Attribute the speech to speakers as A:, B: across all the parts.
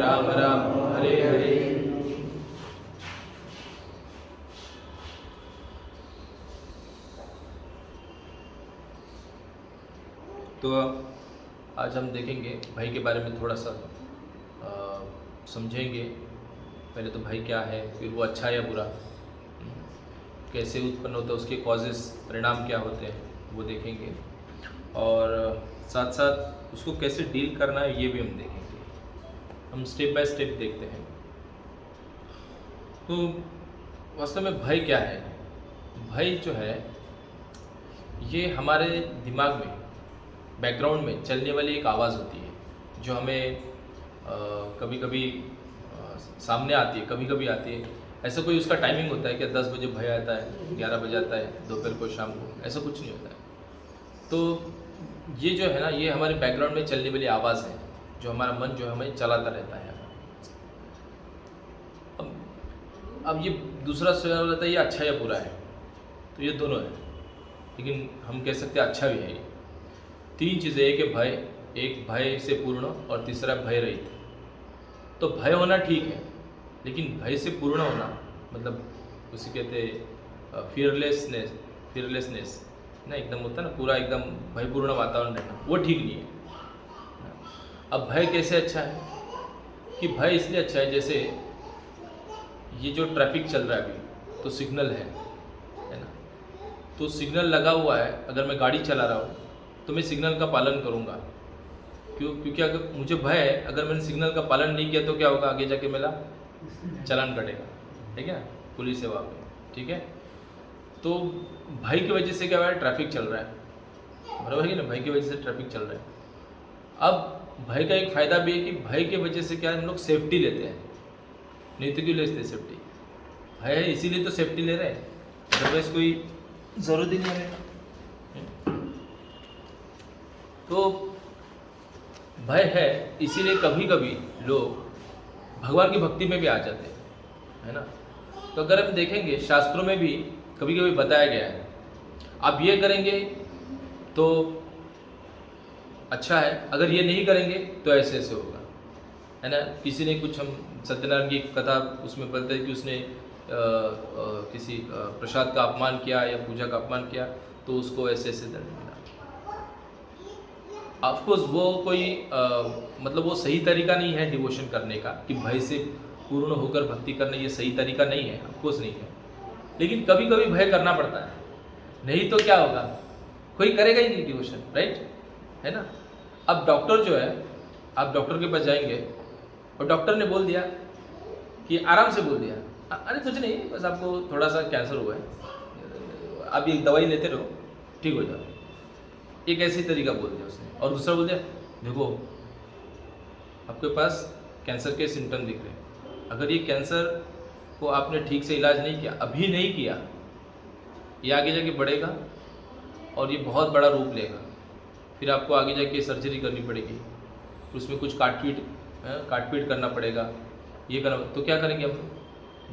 A: राम राम हरे हरे। तो आज हम देखेंगे भाई के बारे में थोड़ा सा समझेंगे। पहले तो भाई क्या है, फिर वो अच्छा या बुरा, कैसे उत्पन्न होता है, उसके कॉजेस परिणाम क्या होते हैं वो देखेंगे, और साथ साथ उसको कैसे डील करना है ये भी हम देखेंगे। हम स्टेप बाय स्टेप देखते हैं। तो वास्तव में भय क्या है? भय जो है ये हमारे दिमाग में, बैकग्राउंड में चलने वाली एक आवाज़ होती है जो हमें कभी कभी सामने आती है, कभी कभी आती है। ऐसा कोई उसका टाइमिंग होता है कि 10 बजे भय आता है, 11 बजे आता है, दोपहर को, शाम को, ऐसा कुछ नहीं होता है। तो ये जो है ना, ये हमारे बैकग्राउंड में चलने वाली आवाज़ है जो हमारा मन जो हमें चलाता रहता है। अब ये दूसरा सवाल रहता है ये अच्छा या बुरा है, तो ये दोनों है, लेकिन हम कह सकते हैं अच्छा भी है। ये 3 चीज़ें, एक है भय, एक भय से पूर्ण, और तीसरा भय रहित। तो भय होना ठीक है, लेकिन भय से पूर्ण होना मतलब उसे कहते हैं फियरलेसनेस ना, एकदम होता है ना, पूरा एकदम भयपूर्ण वातावरण रहना, वो ठीक नहीं है। अब भय कैसे अच्छा है? कि भय इसलिए अच्छा है, जैसे ये जो ट्रैफिक चल रहा है अभी, तो सिग्नल है ना, तो सिग्नल लगा हुआ है। अगर मैं गाड़ी चला रहा हूँ तो मैं सिग्नल का पालन करूँगा। क्योंकि अगर मुझे भय है, अगर मैंने सिग्नल का पालन नहीं किया तो क्या होगा, आगे जाके मेरा चालान कटेगा, ठीक है, पुलिस सेवा पे, ठीक है। तो भय की वजह से क्या हुआ है, ट्रैफिक चल रहा है, बराबर है ना, भय की वजह से ट्रैफिक चल रहा है। अब भय का एक फ़ायदा भी है कि भय की वजह से क्या है, हम लोग सेफ्टी लेते हैं। नहीं तो क्यों लेते सेफ्टी? भय है इसीलिए तो सेफ्टी ले रहे हैं, अदरवाइज कोई ज़रूरत ही नहीं है। तो भय है इसीलिए कभी कभी लोग भगवान की भक्ति में भी आ जाते हैं, है ना। तो अगर हम देखेंगे शास्त्रों में भी कभी कभी बताया गया है, आप ये करेंगे तो अच्छा है, अगर ये नहीं करेंगे तो ऐसे ऐसे होगा, है ना। किसी ने कुछ, हम सत्यनारायण की कथा उसमें पढ़ते हैं कि उसने किसी प्रसाद का अपमान किया या पूजा का अपमान किया, तो उसको ऐसे ऐसे दंड मिला। ऑफकोर्स वो कोई मतलब वो सही तरीका नहीं है डिवोशन करने का, कि भय से पूर्ण होकर भक्ति करना ये सही तरीका नहीं है, ऑफकोर्स नहीं है। लेकिन कभी कभी भय करना पड़ता है, नहीं तो क्या होगा, कोई करेगा ही नहीं डिवोशन, राइट, है ना। अब डॉक्टर जो है, आप डॉक्टर के पास जाएंगे और डॉक्टर ने बोल दिया कि आराम से बोल दिया, अरे कुछ नहीं, बस आपको थोड़ा सा कैंसर हुआ है, आप ये दवाई लेते रहो, ठीक हो जाओ। एक ऐसी तरीका बोल दिया उसने। और दूसरा बोल दिया, देखो आपके पास कैंसर के सिम्टम दिख रहे हैं, अगर ये कैंसर को आपने ठीक से इलाज नहीं किया, अभी नहीं किया, ये आगे जाके बढ़ेगा और ये बहुत बड़ा रूप लेगा, फिर आपको आगे जाके सर्जरी करनी पड़ेगी, उसमें कुछ काटपीट करना पड़ेगा, ये करना। तो क्या करेंगे हम?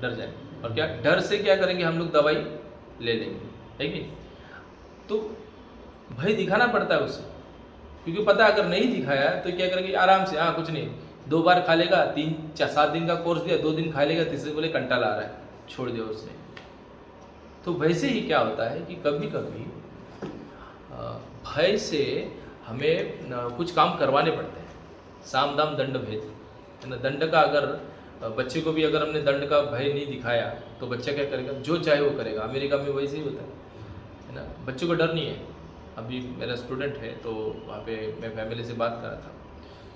A: डर जाएंगे, और क्या डर से क्या करेंगे, हम लोग दवाई ले लेंगे, है कि? तो भय दिखाना पड़ता है उसे, क्योंकि पता है अगर नहीं दिखाया तो क्या करेंगे, आराम से, हाँ कुछ नहीं, 2 बार खा लेगा, 3-7 दिन का कोर्स दिया, 2 दिन खा लेगा, तीसरे बोले कंटाला आ रहा है, छोड़ दिया उसने। तो वैसे ही क्या होता है कि कभी कभी भय से हमें कुछ काम करवाने पड़ते हैं। साम दाम दंड भेद, है ना। दंड का अगर बच्चे को भी अगर हमने दंड का भय नहीं दिखाया तो बच्चा क्या करेगा, जो चाहे वो करेगा। अमेरिका में वैसे ही होता है ना, बच्चों को डर नहीं है। अभी मेरा स्टूडेंट है तो वहाँ पे मैं फैमिली से बात कर रहा था,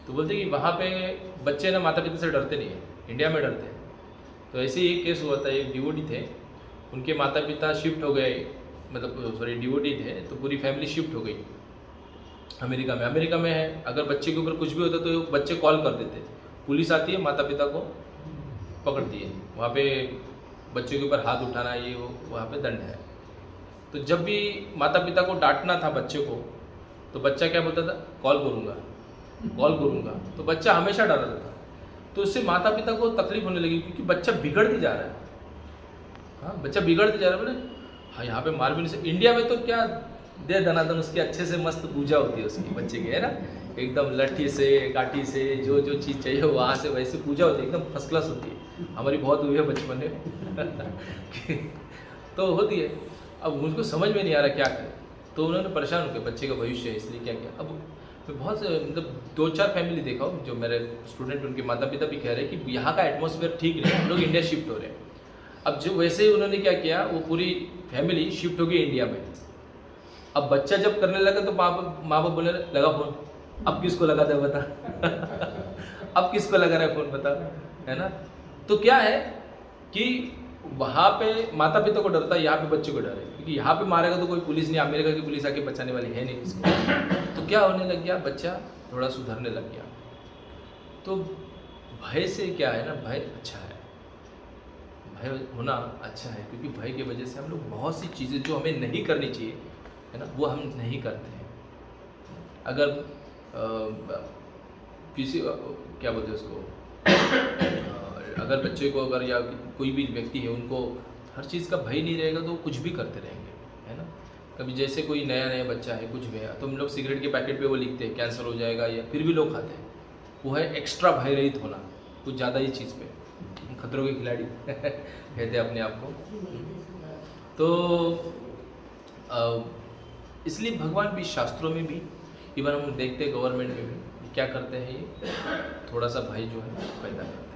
A: तो बोलते कि वहाँ पे बच्चे ना माता पिता से डरते नहीं है, इंडिया में डरते हैं। तो ऐसे ही एक केस हुआ था, एक डिवोटी थे, उनके माता पिता शिफ्ट हो गए, मतलब सॉरी डिवोटी थे, तो पूरी फैमिली शिफ्ट हो गई अमेरिका में। अमेरिका में है, अगर बच्चे के ऊपर कुछ भी होता तो बच्चे कॉल कर देते, पुलिस आती है, माता पिता को पकड़ती है। वहाँ पे बच्चों के ऊपर हाथ उठाना ये वो वहाँ पे दंड है। तो जब भी माता पिता को डांटना था बच्चे को, तो बच्चा क्या बोलता था, कॉल करूँगा, कॉल करूँगा। तो बच्चा हमेशा डर रहा था। तो इससे माता पिता को तकलीफ होने लगी, क्योंकि बच्चा बिगड़ते जा रहा है। हाँ, बच्चा बिगड़ते जा रहा है, बोले हाँ यहाँ पे मार भी नहीं सकते। इंडिया में तो क्या दे दनादन उसकी अच्छे से मस्त पूजा होती है उसकी बच्चे की, है ना, एकदम लट्ठी से काठी से जो जो चीज़ चाहिए वहाँ से वैसे पूजा होती है, एकदम फर्स्ट क्लास होती है। हमारी बहुत हुई है बचपन में तो होती है। अब मुझको समझ में नहीं आ रहा क्या करें, तो उन्होंने परेशान हो गए बच्चे का भविष्य है इसलिए क्या किया। अब मैं बहुत से मतलब 2-4 फैमिली देखा हूँ जो मेरे स्टूडेंट उनके माता पिता भी कह रहे हैं कि यहाँ का एटमॉस्फेयर ठीक नहीं है, हम लोग इंडिया शिफ्ट हो रहे हैं। अब जो वैसे ही उन्होंने क्या किया, वो पूरी फैमिली शिफ्ट हो गई इंडिया में। अब बच्चा जब करने लगा तो माँ बाप बोले लगा फोन, अब किसको लगा दे बता अब किसको लगा रहा है फोन बता, है ना। तो क्या है कि वहाँ पे माता पिता को डरता है, यहाँ पे बच्चे को डर है, क्योंकि यहाँ पे मारेगा तो कोई पुलिस नहीं, अमेरिका की पुलिस आके बचाने वाली है नहीं किसको। तो क्या होने लग गया, बच्चा थोड़ा सुधरने लग गया। तो भय से क्या है ना, भय अच्छा है, भय होना अच्छा है, क्योंकि भय की वजह से हम लोग बहुत सी चीज़ें जो हमें नहीं करनी चाहिए, है ना, वो हम नहीं करते हैं। अगर किसी क्या बोलते हैं उसको अगर बच्चे को अगर या कोई भी व्यक्ति है उनको हर चीज़ का भय नहीं रहेगा तो कुछ भी करते रहेंगे, है ना। कभी जैसे कोई नया नया बच्चा है कुछ भी है तो हम लोग सिगरेट के पैकेट पे वो लिखते हैं कैंसर हो जाएगा, या फिर भी लोग खाते हैं। वो है एक्स्ट्रा भय रहित होना कुछ ज़्यादा ही चीज़ पे, खतरों के खिलाड़ी कहते हैं अपने आप को। तो इसलिए भगवान भी शास्त्रों में भी, इवन हम देखते हैं गवर्नमेंट में भी क्या करते हैं, ये थोड़ा सा भय जो है पैदा करते हैं।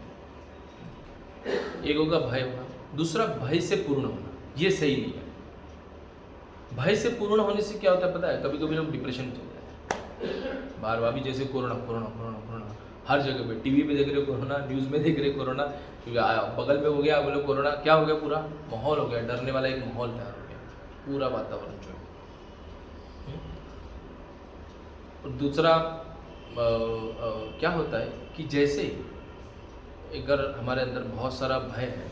A: एक होगा भय होना, दूसरा भय से पूर्ण होना, ये सही नहीं है। भय से पूर्ण होने से क्या होता है पता है, कभी कभी लोग डिप्रेशन में चले जाते हैं। बार बार भी जैसे कोरोना कोरोना कोरोना कोरोना हर जगह पे, टीवी पे देख रहे हो कोरोना, न्यूज़ में देख रहे हो कोरोना, क्योंकि बगल में हो गया बोले कोरोना, क्या हो गया, पूरा माहौल हो गया, डरने वाला एक माहौल तैयार हो गया, पूरा वातावरण जो है। और दूसरा क्या होता है कि जैसे अगर हमारे अंदर बहुत सारा भय है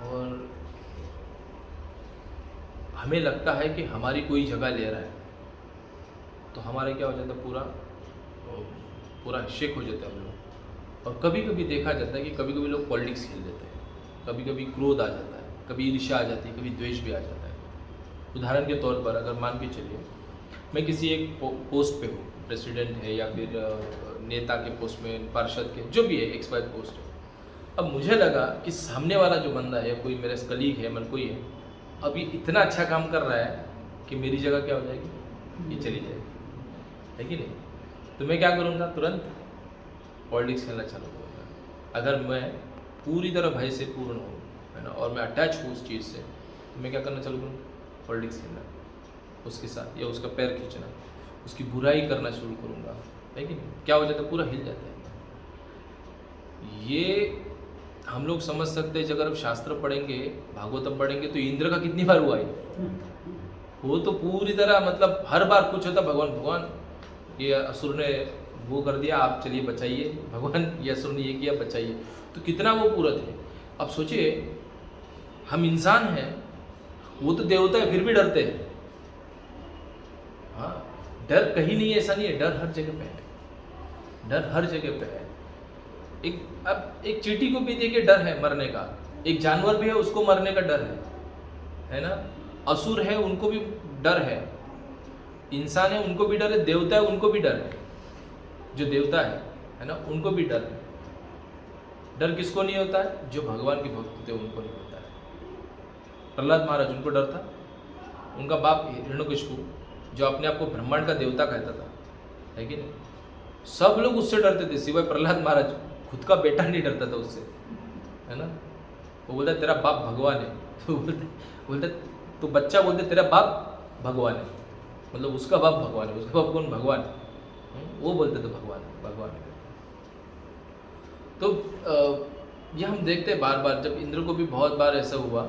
A: और हमें लगता है कि हमारी कोई जगह ले रहा है, तो हमारे क्या हो जाता है, पूरा शेक हो जाता है हम लोग। और कभी कभी देखा जाता है कि कभी कभी लोग पॉलिटिक्स खेल देते हैं, कभी कभी क्रोध आ जाता है, कभी ईर्ष्या आ जाती है, कभी द्वेष भी आ जाता है। उदाहरण के तौर पर अगर मान के चलिए मैं किसी एक पोस्ट पे हूँ, प्रेसिडेंट है या फिर नेता के पोस्ट में, पार्षद के, जो भी है एक्सपायर पोस्ट है। अब मुझे लगा कि सामने वाला जो बंदा है, कोई मेरा कलीग है, मन कोई है, अब ये इतना अच्छा काम कर रहा है कि मेरी जगह क्या हो जाएगी, ये चली जाएगी, है कि नहीं। तो मैं क्या करूँगा, तुरंत पॉलिटिक्स खेलना चालू करूँगा। अगर मैं पूरी तरह भय से पूर्ण हूँ, है ना, और मैं अटैच हूँ उस चीज़ से, तो मैं क्या करना चालू करूँगा, पॉलिटिक्स खेलना उसके साथ, या उसका पैर खींचना, उसकी बुराई करना शुरू करूँगा, है कि नहीं। क्या हो जाता है, पूरा हिल जाता है। ये हम लोग समझ सकते हैं, अगर हम शास्त्र पढ़ेंगे, भागवतम पढ़ेंगे, तो इंद्र का कितनी बार हुआ है, वो तो पूरी तरह मतलब हर बार कुछ होता, भगवान ये असुर ने वो कर दिया, आप चलिए बचाइए, भगवान ये असुर ने ये किया, बचाइए। तो कितना वो पूरा थे। अब सोचिए हम इंसान हैं, वो तो देवता है, फिर भी डरते हैं। हाँ, डर कहीं नहीं, ऐसा नहीं है, डर हर जगह पे है, डर हर जगह पे है। अब एक चींटी को भी देखिए डर है मरने का, एक जानवर भी है उसको मरने का डर है ना। असुर है उनको भी डर है, इंसान है उनको भी डर है, देवता है उनको भी डर है, जो देवता है ना, उनको भी डर है। डर किसको नहीं होता है, जो भगवान के भक्त होते हैं उनको नहीं होता है। प्रहलाद महाराज, उनको डर था, उनका बाप हिरण्यकशिपु जो अपने आप को ब्रह्मांड का देवता कहता था, है कि नहीं। सब लोग उससे डरते थे सिवाय प्रहलाद महाराज, खुद का बेटा नहीं डरता था उससे, है ना। वो बोलता तेरा बाप भगवान है, तो बोलता तो बच्चा बोलते तेरा बाप भगवान है, मतलब उसका बाप भगवान है, उसका बाप कौन, भगवान। वो बोलते थे भगवान भगवान है। तो ये हम देखते हैं बार बार, जब इंद्र को भी बहुत बार ऐसा हुआ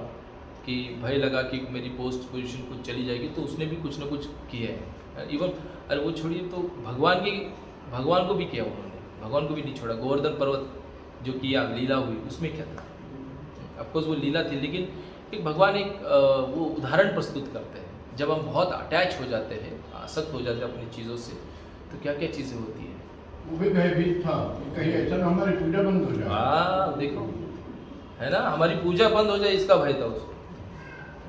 A: कि भय लगा कि मेरी पोस्ट पोजीशन कुछ चली जाएगी, तो उसने भी कुछ ना कुछ किया है। इवन अरे वो छोड़िए, तो भगवान को भी किया उन्होंने, भगवान को भी नहीं छोड़ा। गोवर्धन पर्वत जो किया, लीला हुई, उसमें क्या था, ऑफकोर्स वो लीला थी, लेकिन एक भगवान एक वो उदाहरण प्रस्तुत करते हैं। जब हम बहुत अटैच हो जाते हैं, आसक्त हो जाते हैं अपनी चीज़ों से, तो क्या क्या चीज़ें होती हैं।
B: वो भी भयभीत था, कहीं ऐसा ना हमारी पूजा बंद हो जाए।
A: हाँ देखो, है ना, हमारी पूजा बंद हो जाए, इसका भय था उसको,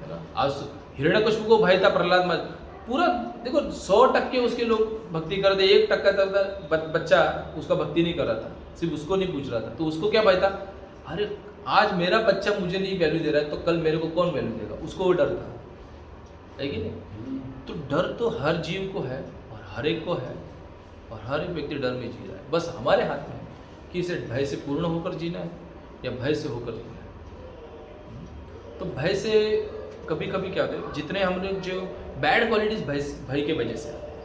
A: है ना। आज हिरण्यकशिपु को भय था प्रहलाद महाराज, पूरा देखो 100% उसके लोग भक्ति कर दे, 1% बच्चा उसका भक्ति नहीं कर रहा था, सिर्फ उसको नहीं पूछ रहा था, तो उसको क्या भय था, अरे आज मेरा बच्चा मुझे नहीं वैल्यू दे रहा है तो कल मेरे को कौन वैल्यू देगा, उसको वो डर था, है कि नहीं। तो डर तो हर जीव को है और हर एक को है, और हर एक व्यक्ति डर में जी रहा है। बस हमारे हाथ में है कि इसे भय से पूर्ण होकर जीना है या भय से होकर जीना है। तो भय से कभी कभी क्या होता है, जितने हम लोग जो बैड क्वालिटीज भय के वजह से आते हैं,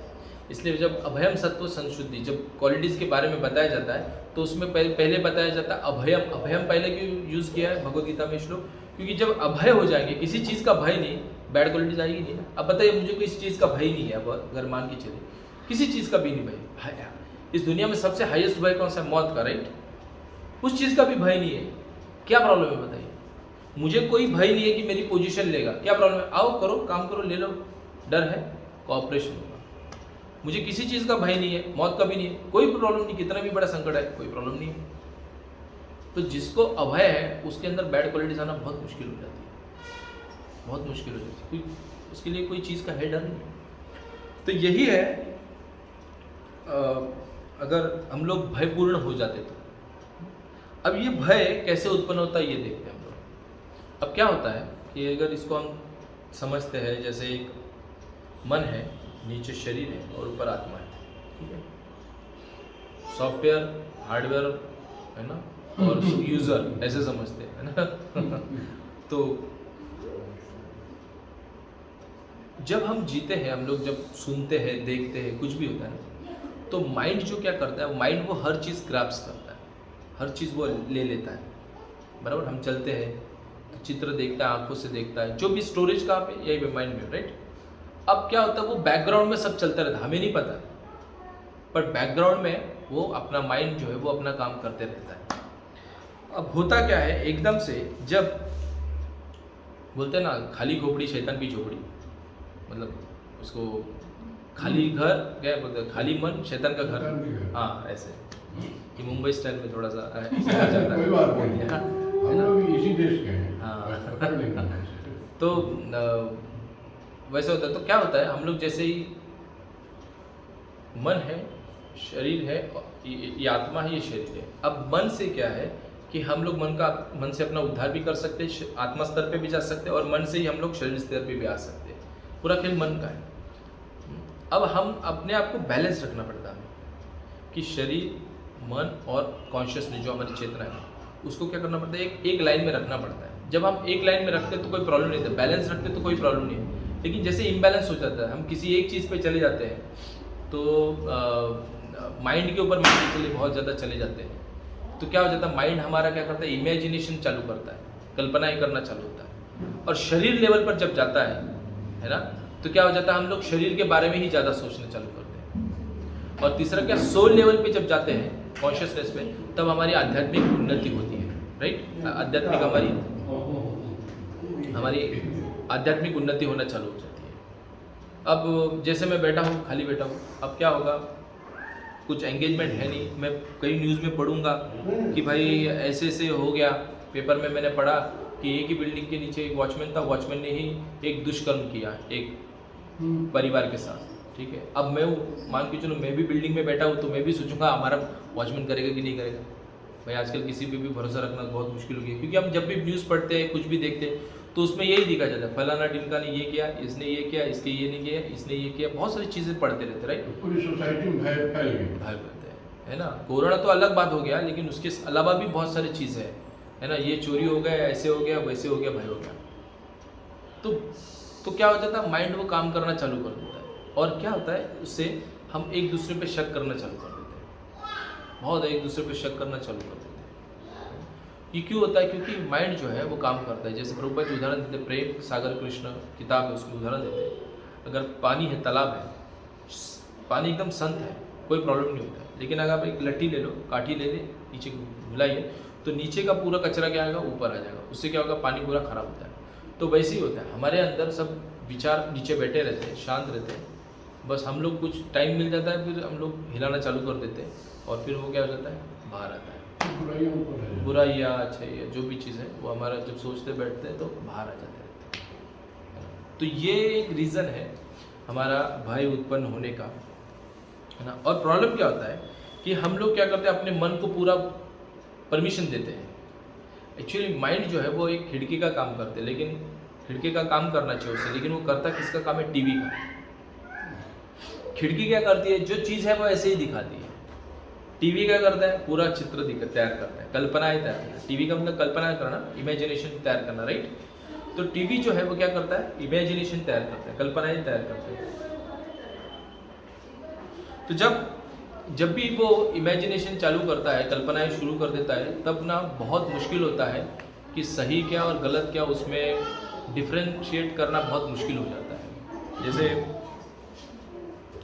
A: इसलिए जब अभयम सत्व संशुद्धि जब क्वालिटीज़ के बारे में बताया जाता है तो उसमें पहले बताया जाता है अभयम। अभयम पहले क्यों यूज़ किया है भगवद गीता में श्लोक, क्योंकि जब अभय हो जाएंगे, किसी चीज़ का भय नहीं, बैड क्वालिटीज आएगी नहीं ना। अब बताइए मुझे किसी चीज़ का भय नहीं है, अब अगर मान के चले किसी चीज़ का भी नहीं भय, इस दुनिया में सबसे हाईएस्ट भय कौन सा है, मौत का, राइट। उस चीज़ का भी भय नहीं है, क्या प्रॉब्लम है बताइए। मुझे कोई भय नहीं है कि मेरी पोजीशन लेगा, क्या प्रॉब्लम है, आओ करो काम करो ले लो, डर है कोऑपरेशन होगा। मुझे किसी चीज़ का भय नहीं है, मौत का भी नहीं है, कोई प्रॉब्लम नहीं, कितना भी बड़ा संकट है कोई प्रॉब्लम नहीं है। तो जिसको अभय है उसके अंदर बैड क्वालिटीज आना बहुत मुश्किल हो जाती है, बहुत मुश्किल हो जाती है, उसके लिए कोई चीज़ का है डर नहीं। तो यही है, अगर हम लोग भयपूर्ण हो जाते तो। अब ये भय कैसे उत्पन्न होता है ये देखते हैं हम लोग। अब क्या होता है कि अगर इसको हम समझते हैं, जैसे एक मन है, नीचे शरीर है और ऊपर आत्मा है, ठीक है। सॉफ्टवेयर हार्डवेयर है ना, और यूजर ऐसे समझते हैं, है ना। तो जब हम जीते हैं, हम लोग जब सुनते हैं देखते हैं कुछ भी होता है ना, तो माइंड जो क्या करता है, माइंड वो हर चीज़ ग्रास्प करता है, हर चीज़ वो ले लेता है, बराबर। हम चलते हैं तो चित्र देखता है, आंखों से देखता है, जो भी स्टोरेज कहाँ पे, यही पे माइंड में, राइट। अब क्या होता है, वो बैकग्राउंड में सब चलता रहता है, हमें नहीं पता, पर बैकग्राउंड में वो अपना माइंड जो है वो अपना काम करते रहता है। अब होता क्या है, एकदम से जब बोलते हैं ना खाली खोपड़ी शैतान की झोपड़ी, मतलब उसको खाली घर क्या बोलते हैं, खाली मन शैतान का घर, हाँ ऐसे। ये मुंबई स्टाइल में थोड़ा सा
B: कोई बात नहीं है, हम लोग इसी देश के हैं।
A: हाँ। तो वैसे होता है, तो क्या होता है, हम लोग जैसे ही मन है, शरीर है, ये आत्मा है, ये शरीर है। अब मन से क्या है कि हम लोग मन से अपना उद्धार भी कर सकते हैं, आत्मा स्तर पे भी जा सकते हैं, और मन से ही हम लोग शरीर स्तर पे भी आ सकते हैं। पूरा खेल मन का है। अब हम अपने आप को बैलेंस रखना पड़ता है कि शरीर, मन और कॉन्शियसनेस जो हमारी चेतना है उसको क्या करना पड़ता है, एक लाइन में रखना पड़ता है। जब हम एक लाइन में रखते तो कोई प्रॉब्लम नहीं था, बैलेंस रखते तो कोई प्रॉब्लम नहीं है। लेकिन जैसे इम्बैलेंस हो जाता है, हम किसी एक चीज़ पे चले जाते हैं, तो माइंड के ऊपर मान के चले बहुत ज़्यादा चले जाते हैं, तो क्या हो जाता है, माइंड हमारा क्या करता है, इमेजिनेशन चालू करता है, कल्पनाएं करना चालू होता है। और शरीर लेवल पर जब जाता है ना, तो क्या हो जाता है, हम लोग शरीर के बारे में ही ज़्यादा सोचना चालू करते हैं। और तीसरा क्या, सोल लेवल पे जब जाते हैं, कॉन्शियसनेस में, तब हमारी आध्यात्मिक उन्नति होती है, राइट। आध्यात्मिक हमारी आध्यात्मिक उन्नति होना चालू हो जाती है। अब जैसे मैं बैठा हूँ, खाली बैठा हूँ, अब क्या होगा, कुछ एंगेजमेंट है नहीं, मैं कई न्यूज़ में पढ़ूंगा कि भाई ऐसे ऐसे हो गया, पेपर में मैंने पढ़ा कि एक ही बिल्डिंग के नीचे एक वॉचमैन था, वॉचमैन ने ही एक दुष्कर्म किया एक परिवार के साथ, ठीक है। अब मैं मान के चलो मैं भी बिल्डिंग में बैठा हूँ, तो मैं भी सोचूंगा हमारा वॉचमैन करेगा कि नहीं करेगा। भाई आजकल किसी पे भी भरोसा रखना बहुत मुश्किल हो गया, क्योंकि हम जब भी न्यूज़ पढ़ते हैं, कुछ भी देखते हैं, तो उसमें यही दिखा जाता है, फलाना ढिमका ने ये किया, इसने ये किया, इसके ये नहीं किया, इसने ये किया, बहुत सारी चीज़ें पढ़ते रहते, राइट।
B: पूरी सोसाइटी में भय फैल गई,
A: भय फैलते हैं, है ना। कोरोना तो अलग बात हो गया, लेकिन उसके अलावा भी बहुत सारी चीज़ें हैं, है ना। ये चोरी हो गया, ऐसे हो गया, वैसे हो गया, भय हो गया। तो क्या हो जाता है, माइंड वो काम करना चालू कर देता है, और क्या होता है, उससे हम एक दूसरे पे शक करना चालू कर देते हैं, बहुत एक दूसरे पे शक करना चालू कर देते हैं। ये क्यों होता है, क्योंकि माइंड जो है वो काम करता है। जैसे प्रभुपाद जी उदाहरण देते हैं, प्रेम सागर कृष्ण किताब है उसमें उदाहरण देते हैं। अगर पानी है, तालाब है, पानी एकदम शांत है, कोई प्रॉब्लम नहीं होता है, लेकिन अगर आप एक लट्ठी ले लो, काठी ले ले, नीचे घुलाइए, तो नीचे का पूरा कचरा क्या आएगा, ऊपर आ जाएगा, उससे क्या होगा, पानी पूरा खराब होता है। तो वैसे ही होता है, हमारे अंदर सब विचार नीचे बैठे रहते हैं, शांत रहते हैं, बस हम लोग कुछ टाइम मिल जाता है, फिर हम लोग हिलाना चालू कर देते हैं, और फिर वो क्या हो जाता है, बाहर आता है। बुराइयाँ, अच्छा, जो भी चीज़ है वो हमारा जब सोचते बैठते हैं तो बाहर आ जाते हैं। तो ये एक रीज़न है हमारा भय उत्पन्न होने का, है ना। और प्रॉब्लम क्या होता है कि हम लोग क्या करते हैं, अपने मन को पूरा परमिशन देते हैं। एक्चुअली माइंड जो है वो एक खिड़की का काम करते हैं, लेकिन खिड़की का काम करना चाहिए उसे, लेकिन वो करता किसका काम है? टीवी का। खिड़की क्या करती है? जो चीज़ है वो ऐसे ही दिखाती है। टीवी क्या करता है? पूरा चित्र तैयार करता है, कल्पनाएं तैयार करता है। टीवी का मतलब कल्पना करना, इमेजिनेशन तैयार करना, राइट। तो टीवी जो है वो क्या करता है? इमेजिनेशन तैयार करता है, कल्पनाएं तैयार करता है। तो जब भी वो इमेजिनेशन चालू करता है, कल्पनाएं शुरू कर देता है, तब ना बहुत मुश्किल होता है कि सही क्या और गलत क्या, उसमें डिफ्रेंशिएट करना बहुत मुश्किल हो जाता है। जैसे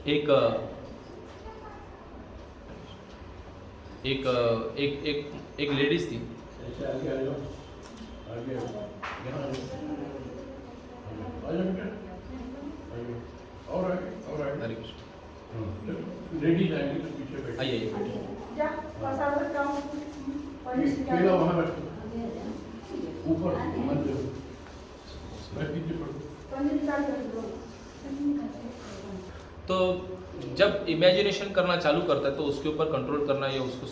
A: एक एक एक एक एक लेडीज थी।
B: ऐसे आगे आ जाओ, आगे आओ, यहाँ आ जाओ, आ जाओ बेटा, आगे, और आगे।
A: हरे कृष्ण।
B: लेडीज आएंगे तो पीछे बैठे।
A: आइए आइए।
B: केला वहाँ रखो, ऊपर मत दो, मैं पीछे पढ़ो।
A: तो जब इमेजिनेशन करना चालू करता है तो उसके ऊपर कंट्रोल करना या उसको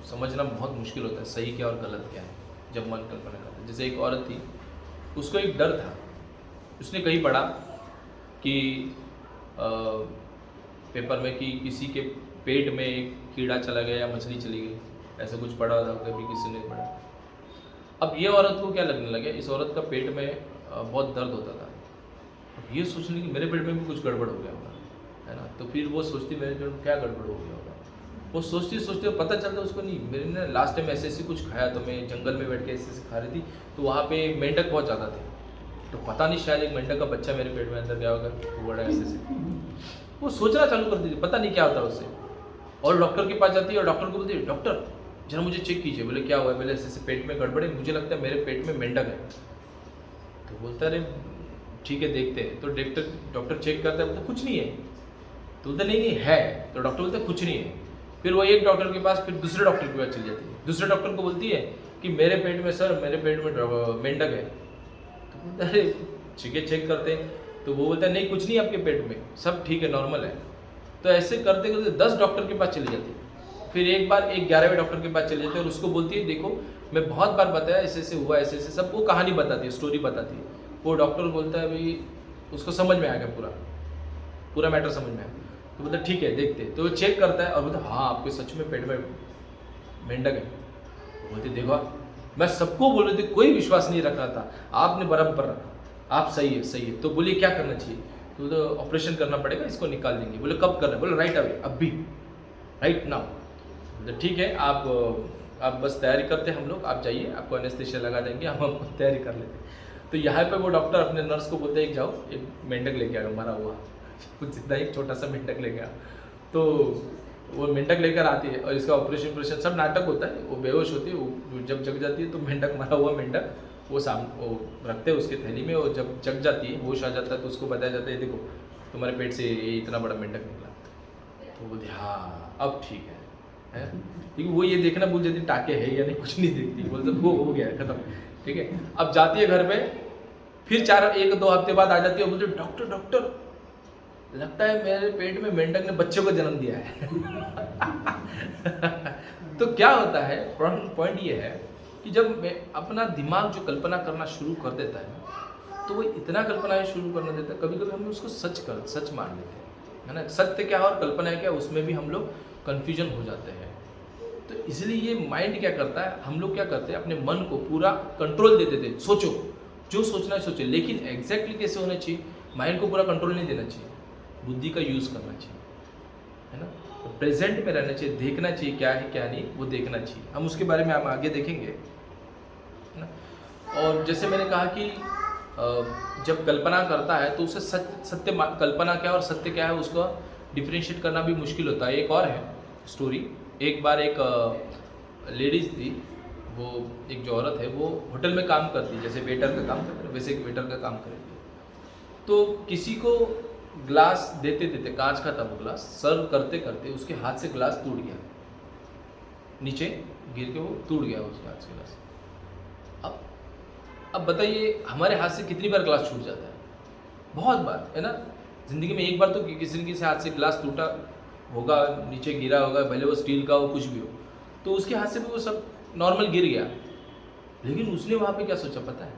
A: समझना बहुत मुश्किल होता है, सही क्या और गलत क्या है, जब मन कल्पना करता है। जैसे एक औरत थी, उसको एक डर था। उसने कहीं पढ़ा कि पेपर में कि किसी के पेट में एक कीड़ा चला गया या मछली चली गई, ऐसा कुछ पढ़ा था, कभी किसी ने पढ़ा। अब ये औरत को क्या लगने लगा, इस औरत का पेट में बहुत दर्द होता था। अब ये सोचने की मेरे पेट में भी कुछ गड़बड़ हो गया होगा, है ना। तो फिर वो सोचती मेरे पेट में क्या गड़बड़ हो गया होगा। वो सोचती सोचते पता चलता उसको, नहीं मेरे ने लास्ट टाइम ऐसे कुछ खाया, तो मैं जंगल में बैठ के ऐसे खा रही थी, तो वहाँ पे मेंढक बहुत ज़्यादा थे, तो पता नहीं शायद एक मेंढक का बच्चा मेरे पेट में अंदर गया होगा, वो बड़ा ऐसे वो सोचना चालू कर देती, पता नहीं क्या होता है उससे। और डॉक्टर के पास जाती है और डॉक्टर को बोलती है, डॉक्टर जरा मुझे चेक कीजिए। बोले क्या हुआ है? बोले ऐसे पेट में गड़बड़ है, मुझे लगता है मेरे पेट में मेंढक है। तो बोलता अरे ठीक है देखते हैं। तो डॉक्टर चेक करता है, बोलता कुछ नहीं है। तो बोलता नहीं नहीं है। तो डॉक्टर बोलता है कुछ नहीं है। फिर वो एक डॉक्टर के पास, फिर दूसरे डॉक्टर के पास चली जाती है। दूसरे डॉक्टर को बोलती है कि मेरे पेट में सर, मेरे पेट में मेंढक है। तो बोलता अरे ठीक है चेक करते हैं। तो वो बोलता है नहीं कुछ नहीं आपके पेट में, सब ठीक है, नॉर्मल है। तो ऐसे करते करते 10 डॉक्टर के पास चली जाती है। फिर एक बार एक 11वें डॉक्टर के पास चले जाते हैं और उसको बोलती है देखो मैं बहुत बार बताया, ऐसे ऐसे हुआ, ऐसे ऐसे सब वो कहानी बताती है, स्टोरी बताती है। वो डॉक्टर बोलता है भाई उसको समझ में आ गया, पूरा मैटर समझ में आया। तो बोलता ठीक है देखते हैं। तो वो चेक करता है और बोलता हाँ आपके सच में पेट में मेंढक है। बोलते देखो मैं सबको बोल रही थी, कोई विश्वास नहीं रख रहा था, आपने बराबर रखा, आप सही है सही है। तो बोलिए क्या करना चाहिए? तो ऑपरेशन करना पड़ेगा, इसको निकाल देंगे। बोले कब करना है? बोले राइट अवे, अभी, राइट नाउ। बोले ठीक है आप बस तैयारी करते हैं हम लोग, आप जाइए, आपको एनेस्थीसिया लगा देंगे, हम तैयारी कर लेते हैं। तो यहाँ पे वो डॉक्टर अपने नर्स को बोलते हैं जाओ एक मेंढक लेके आओ मरा हुआ, कुछ जितना एक छोटा सा मेंढक लेके आओ। तो वो मेंढक लेकर आती है और इसका ऑपरेशन सब नाटक होता है। वो बेहोश होती है, वो जब जग जाती है तो मेंढक, मरा हुआ मेंढक वो रखते हैं उसके थैली में। और जब जग जाती है, होश आ जाता है, तो उसको बताया जाता है देखो तुम्हारे पेट से ये इतना बड़ा मेंढक निकला। तो बोलती हाँ अब ठीक है। क्योंकि वो ये देखना भूल जाती टाके है या नहीं, कुछ नहीं देखती, बोलते वो हो गया खत्म, ठीक है। अब जाती है घर पे, फिर 1-2 हफ्ते बाद आ जाती है, बोलती डॉक्टर लगता है मेरे पेट में मेंढक ने बच्चे को जन्म दिया है। तो क्या होता है, पॉइंट ये है कि जब मैं अपना दिमाग जो कल्पना करना शुरू कर देता है, तो वो इतना कल्पनाएं शुरू करने देता है, कभी कभी हम उसको सच मान लेते हैं, है ना। सत्य क्या है और कल्पना क्या है, उसमें भी हम लोग कन्फ्यूजन हो जाते हैं। तो इसलिए ये माइंड क्या करता है, हम लोग क्या करते हैं, अपने मन को पूरा कंट्रोल दे देते हैं। सोचो जो सोचना है सोचो, लेकिन एग्जैक्टली कैसे होना चाहिए, माइंड को पूरा कंट्रोल नहीं देना चाहिए, बुद्धि का यूज़ करना चाहिए, है ना। तो प्रेजेंट में रहना चाहिए, देखना चाहिए क्या है क्या नहीं, वो देखना चाहिए। हम उसके बारे में हम आगे देखेंगे, है ना। और जैसे मैंने कहा कि जब कल्पना करता है तो उसे सत्य कल्पना क्या है और सत्य क्या है उसको डिफ्रेंशिएट करना भी मुश्किल होता है। एक और है स्टोरी। एक बार एक लेडीज़ थी, वो एक जो औरत है वो होटल में काम करती है, जैसे वेटर का काम करती है वैसे एक वेटर का काम करेगी। तो किसी को ग्लास देते देते, कांच का था वो ग्लास, सर्व करते करते उसके हाथ से ग्लास टूट गया, नीचे गिर के वो टूट गया उसके हाथ से ग्लास। अब बताइए हमारे हाथ से कितनी बार ग्लास छूट जाता है, बहुत बार, है ना। ज़िंदगी में एक बार तो किसी न किसी हाथ से गिलास टूटा होगा, नीचे गिरा होगा, भले वो स्टील का हो, कुछ भी हो, तो उसके हाथ से भी वो सब नॉर्मल गिर गया। लेकिन उसने वहाँ पे क्या सोचा पता है?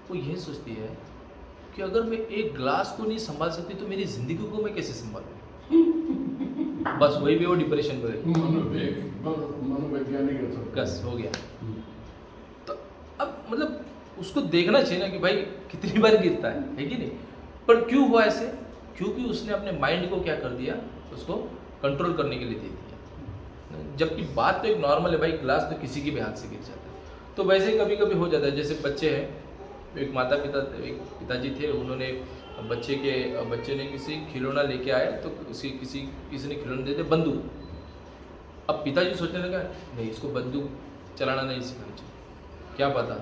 A: वो ये सोचती है कि अगर मैं एक ग्लास को नहीं संभाल सकती तो मेरी ज़िंदगी को मैं कैसे संभालूँ? बस वही पे वो डिप्रेशन में गई।
B: मनोवैज्ञानिक असर।
A: बस हो गया। तो अब मतलब उसको देखना चाहिए ना कि भाई कितनी बार गिरता है कि नहीं? पर क्यों हुआ ऐसे? क्योंकि उसने अपने माइंड को क्या कर दिया, उसको कंट्रोल करने के लिए दे दिया। जबकि बात तो एक नॉर्मल है भाई, ग्लास तो किसी के भी हाथ से गिर जाता है। तो वैसे ही कभी कभी हो जाता है, जैसे बच्चे हैं, एक पिताजी थे, उन्होंने बच्चे ने किसी खिलौना लेके आया, तो किसी ने खिलौना दे दिया बंदूक। अब पिताजी सोचने लगा नहीं, इसको बंदूक चलाना नहीं सीखना चाहिए, क्या पता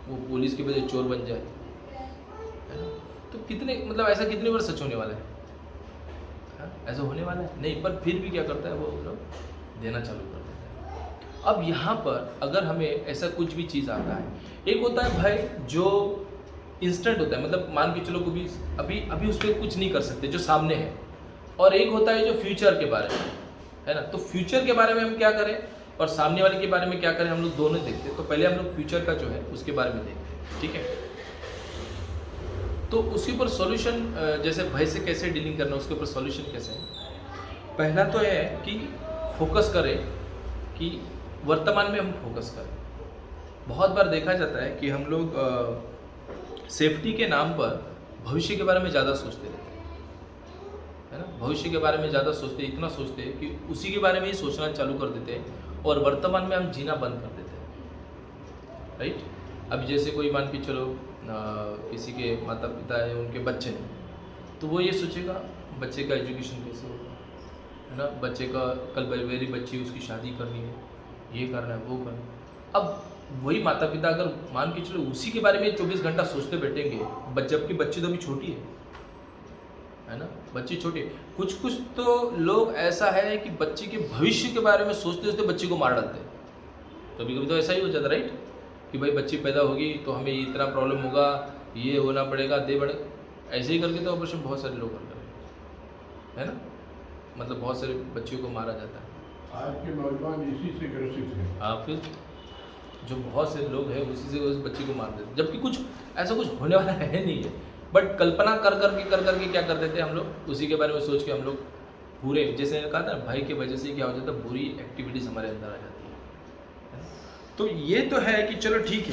A: वो पुलिस की वजह चोर बन जाए, है ना। तो कितने मतलब ऐसा कितनी बार सच होने वाला है? हाँ, ऐसा होने वाला है नहीं, पर फिर भी क्या करता है वो लोग देना चालू कर देता है। अब यहाँ पर अगर हमें ऐसा कुछ भी चीज़ आता है, एक होता है भाई जो इंस्टेंट होता है, मतलब मान के चलो कभी अभी उस पर कुछ नहीं कर सकते जो सामने है, और एक होता है जो फ्यूचर के बारे में, है ना। तो फ्यूचर के बारे में हम क्या करें और सामने वाले के बारे में क्या करें, हम लोग दोनों देखते हैं। तो पहले हम लोग फ्यूचर का जो है उसके बारे में देखते हैं, ठीक है। तो उसके ऊपर सॉल्यूशन, जैसे भय से कैसे डीलिंग करना, उसके ऊपर सॉल्यूशन कैसे है। पहला तो है कि फोकस करें, कि वर्तमान में हम फोकस करें। बहुत बार देखा जाता है कि हम लोग सेफ्टी के नाम पर भविष्य के बारे में ज़्यादा सोचते रहते हैं, है ना। भविष्य के बारे में ज़्यादा सोचते, इतना सोचते हैं कि उसी के बारे में ही सोचना चालू कर देते हैं, और वर्तमान में हम जीना बंद कर देते हैं, राइट। अब जैसे कोई मान के चलो किसी के माता पिता है, उनके बच्चे हैं, तो वो ये सोचेगा बच्चे का एजुकेशन कैसे होगा, है ना। बच्चे का कल मेरी बच्ची उसकी शादी करनी है, ये करना है, वो करना है। अब वही माता पिता अगर मान के चलो उसी के बारे में 24 घंटा सोचते बैठेंगे, जबकि बच्ची तो अभी छोटी है ना, बच्ची छोटी है। कुछ तो लोग ऐसा है कि बच्चे के भविष्य के बारे में सोचते सोचते बच्चे को मार डालते हैं। कभी कभी तो ऐसा ही हो जाता है, राइट, कि भाई बच्ची पैदा होगी तो हमें इतना प्रॉब्लम होगा, ये होना पड़ेगा, दे बढ़े, ऐसे ही करके तो ऑपरेशन बहुत सारे लोग करते हैं, है ना। मतलब बहुत सारे बच्चियों को मारा जाता है।
B: आज के नौजवान इसी से ग्रसित हैं।
A: हाँ, फिर जो बहुत से लोग हैं उसी से उस बच्ची को मार देते हैं, जबकि कुछ ऐसा कुछ होने वाला है नहीं है, बट कल्पना कर करके क्या कर देते हैं हम लोग, उसी के बारे में सोच के हम लोग पूरे, जैसे कहा था भय की वजह से क्या हो जाता है, बुरी एक्टिविटीज़ हमारे अंदर आ जाती है ना? तो ये तो है कि चलो ठीक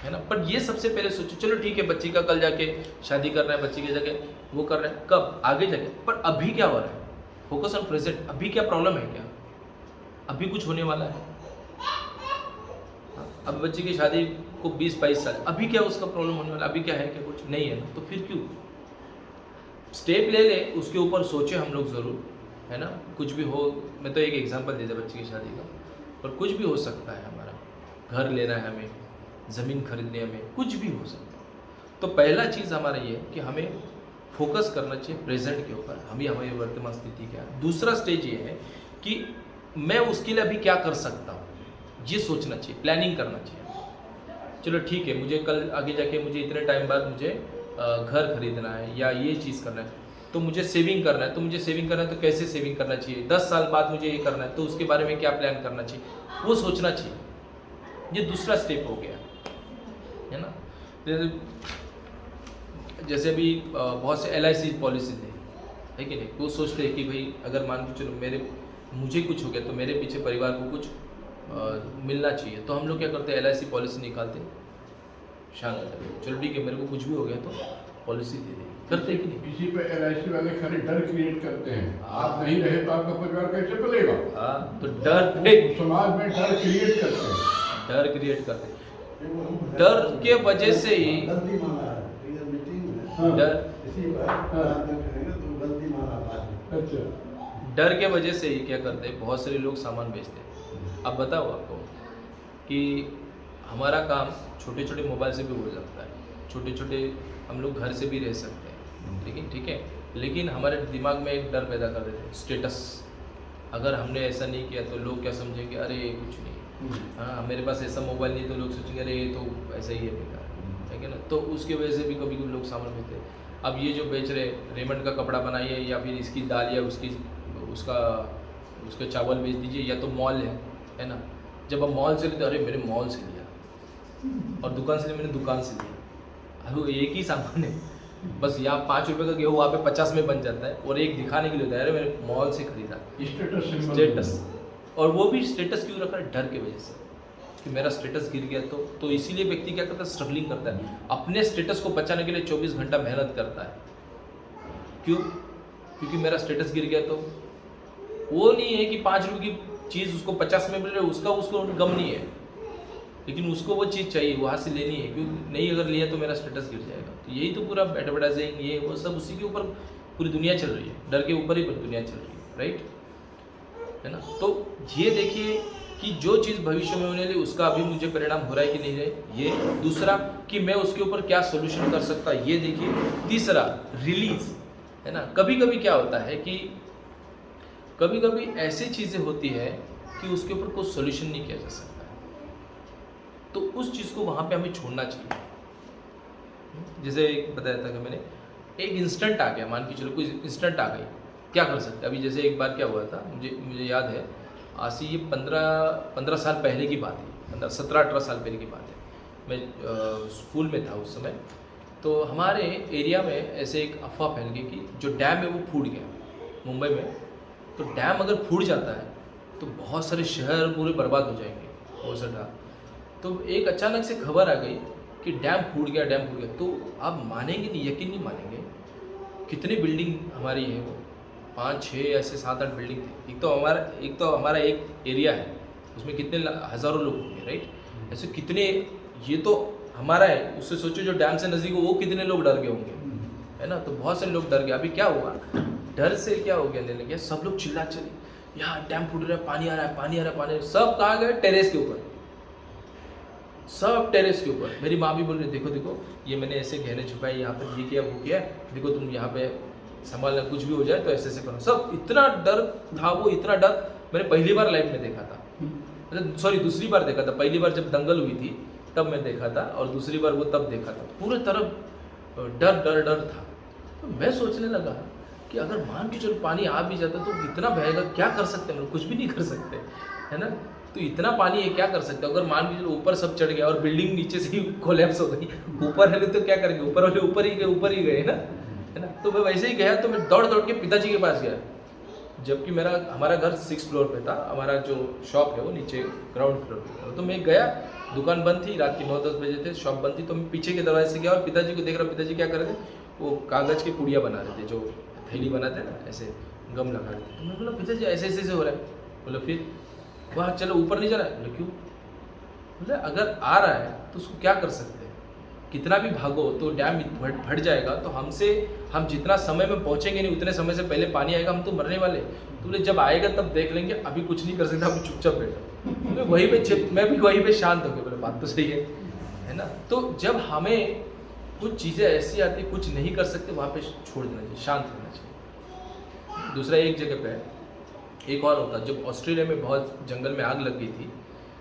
A: है ना, पर ये सबसे पहले सोचो, चलो ठीक है बच्ची का कल जाके शादी करना है, बच्ची के जाके वो कर रहे हैं, कब आगे जाके, पर अभी क्या हो रहा है, फोकस ऑन प्रेजेंट। अभी क्या प्रॉब्लम है, क्या अभी कुछ होने वाला है? अब बच्चे की शादी को 20-22 साल, अभी क्या उसका प्रॉब्लम होने वाला, अभी क्या है, क्या कुछ नहीं है ना, तो फिर क्यों स्टेप ले ले, उसके ऊपर सोचे हम लोग ज़रूर, है ना। कुछ भी हो, मैं तो एक एग्जांपल दे दिया बच्चे की शादी का, पर कुछ भी हो सकता है, हमारा घर लेना है हमें, ज़मीन खरीदनी है हमें, कुछ भी हो सकता है। तो पहला चीज़ हमारा ये है कि हमें फोकस करना चाहिए प्रेजेंट के ऊपर, हमारी वर्तमान स्थिति क्या है। दूसरा स्टेज ये है कि मैं उसके लिए अभी क्या कर सकता हूँ, ये सोचना चाहिए, प्लानिंग करना चाहिए। चलो ठीक है, मुझे कल आगे जाके मुझे इतने टाइम बाद मुझे घर खरीदना है या ये चीज़ करना है, तो मुझे सेविंग करना है, तो कैसे सेविंग करना चाहिए, 10 साल बाद मुझे ये करना है, तो उसके बारे में क्या प्लान करना चाहिए, वो सोचना चाहिए। ये दूसरा स्टेप हो गया, है ना। जैसे अभी बहुत से LIC पॉलिसीज है कि नहीं, वो सोचते हैं कि भाई अगर मान के चलो मुझे कुछ हो गया तो मेरे पीछे परिवार को कुछ मिलना चाहिए, तो हम लोग क्या करते हैं, LIC पॉलिसी निकालते हैं, शांत रहते हैं, चलो ठीक है मेरे को कुछ भी हो गया तो पॉलिसी दे देंगे, करते हैं कि नहीं।
B: इसी पे LIC वाले खाली डर क्रिएट करते हैं, आप नहीं रहे तो आपका परिवार कैसे पलेगा।
A: हाँ, तो डर
B: समाज में डर क्रिएट करते हैं,
A: डर के वजह से ही
B: अच्छा,
A: डर के वजह से ही क्या करते हैं, बहुत सारे लोग सामान बेचते हैं। अब बताओ आपको कि हमारा काम छोटे छोटे मोबाइल से भी हो सकता है, छोटे छोटे हम लोग घर से भी रह सकते हैं, लेकिन ठीक है, लेकिन हमारे दिमाग में एक डर पैदा कर देते हैं, स्टेटस। अगर हमने ऐसा नहीं किया तो लोग क्या समझेंगे, अरे कुछ नहीं, हाँ मेरे पास ऐसा मोबाइल नहीं, तो लोग सोचेंगे अरे ये तो ऐसा ही है बेकार, है कि ना। तो उसकी वजह से भी कभी कभी लोग सामान बेचते हैं। अब ये जो बेच रहे रेमंड का कपड़ा बनाइए या फिर इसकी दाल या उसका उसके चावल बेच दीजिए, या तो मॉल है ना। जब हम मॉल से लेते अरे मैंने मॉल से लिया, और दुकान से लिया मैंने दुकान से लिया। अरे वो एक ही सामान है, बस यहाँ 5 रुपये का गेहूँ वहाँ पे 50 में बन जाता है, और एक दिखाने के लिए होता है अरे मैंने मॉल से खरीदा। स्टेटस, और वो भी स्टेटस क्यों रखा है? डर की वजह से कि मेरा स्टेटस गिर गया तो इसीलिए व्यक्ति क्या करता है, स्ट्रगलिंग करता है, अपने स्टेटस को बचाने के लिए 24 घंटा मेहनत करता है। क्यों? क्योंकि मेरा स्टेटस गिर गया। तो वो नहीं है कि 5 रुपये की चीज़ उसको 50 में मिल रही है, उसको गम नहीं है, लेकिन उसको वो चीज़ चाहिए, वहाँ से लेनी है, क्योंकि नहीं अगर लिया तो मेरा स्टेटस गिर जाएगा। तो यही तो पूरा एडवर्टाइजिंग ये वो सब उसी के ऊपर पूरी दुनिया चल रही है, डर के ऊपर ही पूरी दुनिया चल रही है, राइट, है ना। तो ये देखिए कि जो चीज़ भविष्य में होने वाली उसका अभी मुझे परिणाम हो रहा है कि नहीं रहे, ये दूसरा कि मैं उसके ऊपर क्या सोल्यूशन कर सकता, ये देखिए। तीसरा रिलीज, है ना। कभी कभी क्या होता है कि कभी कभी ऐसी चीज़ें होती है कि उसके ऊपर कोई सोल्यूशन नहीं किया जा सकता है, तो उस चीज़ को वहाँ पे हमें छोड़ना चाहिए। जैसे एक बताया था कि मैंने, एक इंस्टेंट आ गया, मान के चलो कोई इंस्टेंट आ गई, क्या कर सकते हैं। अभी जैसे एक बार क्या हुआ था, मुझे याद है, आज से ये 15 साल पहले की बात है, 17-18 साल पहले की बात है। मैं स्कूल में था उस समय, तो हमारे एरिया में ऐसे एक अफवाह फैल गई कि जो डैम है वो फूट गया मुंबई में। तो डैम अगर फूट जाता है तो बहुत सारे शहर पूरे बर्बाद हो जाएंगे, हो सकता। तो एक अचानक से खबर आ गई कि डैम फूट गया, डैम फूट गया। तो आप मानेंगे नहीं, यकीन नहीं मानेंगे, कितनी बिल्डिंग हमारी है वो, 5-6 ऐसे 7-8 बिल्डिंग थे। एक तो हमारा एक एरिया है, उसमें कितने हज़ारों लोग होंगे, राइट। ऐसे कितने, ये तो हमारा है, उससे सोचो जो डैम से नज़दीक हो वो कितने लोग डर गए होंगे, है ना। तो बहुत सारे लोग डर गए। अभी क्या हुआ, डर से क्या हो गया, लेने गया सब लोग चिल्ला चले, यहाँ डैम फूट रहा है, पानी आ रहा है, पानी आ रहा है, पानी आ रहा है। सब कहाँ गए? टेरेस के ऊपर, सब टेरेस के ऊपर। मेरी माँ भी बोल रही, देखो देखो ये मैंने ऐसे गहने छुपाए, यहाँ पर ये किया वो किया, देखो तुम यहाँ पे संभालना, कुछ भी हो जाए तो ऐसे करो। सब इतना डर था, वो इतना डर मैंने पहली बार लाइफ में देखा था, मतलब सॉरी दूसरी बार देखा था। पहली बार जब दंगल हुई थी तब मैं देखा था, और दूसरी बार वो तब देखा था। पूरे तरफ डर डर डर था। तो मैं सोचने लगा कि अगर मान के चलो पानी आ भी जाता तो इतना बहेगा, क्या कर सकते हैं हम लोग? कुछ भी नहीं कर सकते, है ना। तो इतना पानी है, क्या कर सकते हैं? अगर मान के चलो ऊपर सब चढ़ गया और बिल्डिंग नीचे से ही कोलैप्स हो गई, ऊपर वाले तो क्या करेंगे? ऊपर वाले ऊपर ही गए ना, है ना। तो मैं वैसे ही गया, तो मैं दौड़ दौड़ के पिताजी के पास गया, जबकि हमारा घर 6 फ्लोर पे था, हमारा जो शॉप है वो नीचे ग्राउंड फ्लोर पे था। तो मैं गया, दुकान बंद थी, रात के 9-10 बजे थे, शॉप बंद थी। तो मैं पीछे के दरवाजे से गया और पिताजी को देख रहा। पिताजी क्या कर रहे थे, वो कागज़ की पुड़िया बना रहे थे, जो थैली बनाते हैं ना, ऐसे गम लगा रहे थे। तो मैं बोला पिताजी ऐसे ऐसे हो रहा है। बोला फिर वहाँ चलो ऊपर नहीं जा रहा है। बोले क्यों? बोले अगर आ रहा है तो उसको क्या कर सकते हैं, कितना भी भागो तो डैम फट जाएगा, तो हम जितना समय में पहुँचेंगे नहीं उतने समय से पहले पानी आएगा, हम तो मरने वाले। तो बोले जब आएगा तब देख लेंगे, अभी कुछ नहीं कर सकते, अभी चुपचाप बैठो। तो मैं भी वहीं पे शांत हो गया। बोले बात तो सही है ना। तो जब हमें कुछ चीज़ें ऐसी आती, कुछ नहीं कर सकते, वहाँ पे छोड़ देना चाहिए, शांत रहना चाहिए। दूसरा एक जगह पे एक और होता, जब ऑस्ट्रेलिया में बहुत जंगल में आग लग गई थी,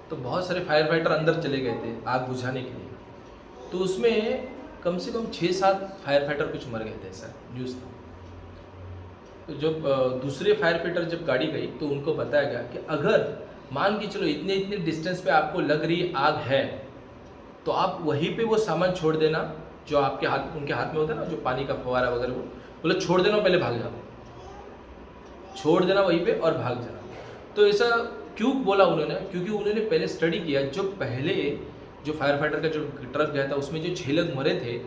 A: तो बहुत सारे फायर फाइटर अंदर चले गए थे आग बुझाने के लिए। तो उसमें कम से कम 6-7 फायर फाइटर कुछ मर गए थे, ऐसा न्यूज़ था। तो जब दूसरे फायर फाइटर जब गाड़ी गई तो उनको बताया गया कि अगर मान के चलो इतने डिस्टेंस पे आपको लग रही आग है, तो आप वहीं पे वो सामान छोड़ देना जो आपके हाथ, उनके हाथ में होता है ना, जो पानी का फवारा वगैरह, वो बोले छोड़ देना, पहले भाग जाना, छोड़ देना वहीं पे और भाग जाना। तो ऐसा क्यों बोला उन्होंने? क्योंकि उन्होंने पहले स्टडी किया, जो फायर फाइटर का जो ट्रक गया था उसमें जो 6 लोग मरे थे,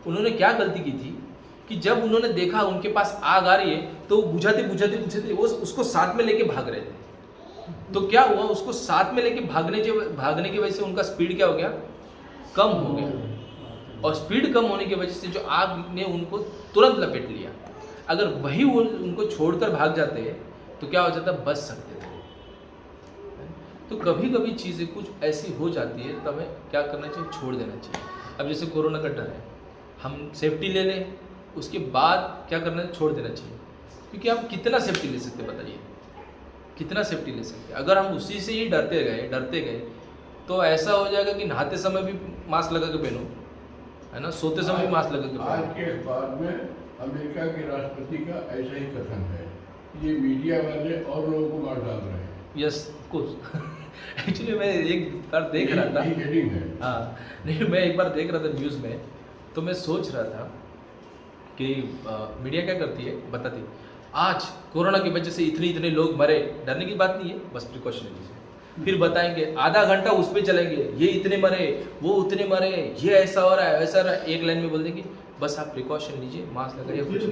A: उन्होंने क्या गलती की थी कि जब उन्होंने देखा उनके पास आग आ रही है तो बुझाते वो उसको साथ में लेके भाग रहे थे। तो क्या हुआ, उसको साथ में लेके भागने की वजह से उनका स्पीड क्या हो गया, कम हो गया। और स्पीड कम होने की वजह से जो आग ने उनको तुरंत लपेट लिया। अगर वही वो उनको छोड़कर भाग जाते तो क्या हो जाता, बच सकते थे। तो कभी कभी चीज़ें कुछ ऐसी हो जाती है, तब हमें क्या करना चाहिए, छोड़ देना चाहिए। अब जैसे कोरोना का डर है, हम सेफ्टी ले लें, उसके बाद क्या करना है, छोड़ देना चाहिए। क्योंकि हम कितना सेफ्टी ले सकते, बताइए कितना सेफ्टी ले सकते। अगर हम उसी से ही डरते गए तो ऐसा हो जाएगा कि नहाते समय भी मास्क लगा के पहनो, है ना, सोते समय भी मास्क लगा के
B: आज
A: पढ़ें।
B: के अखबार में अमेरिका के राष्ट्रपति का ऐसा ही कथन है, ये मीडिया वाले और लोगों को मार डाल रहे हैं।
A: यस कुछ एक्चुअली मैं एक बार देख रहा था,
B: यही हेडिंग है।
A: हाँ नहीं, मैं एक बार देख रहा था न्यूज़ में, तो मैं सोच रहा था कि मीडिया क्या करती है, बताती आज कोरोना की वजह से इतने लोग मरे, डरने की बात नहीं है, बस प्रिकॉशन लीजिए। फिर बताएंगे आधा घंटा उस पर चलेंगे, ये इतने मरे, वो उतने मरे, ये ऐसा हो रहा है, वैसा हो रहा है, एक लाइन में बोल देंगे बस आप प्रिकॉशन लीजिए, मास्क लगाइए, कुछ नहीं।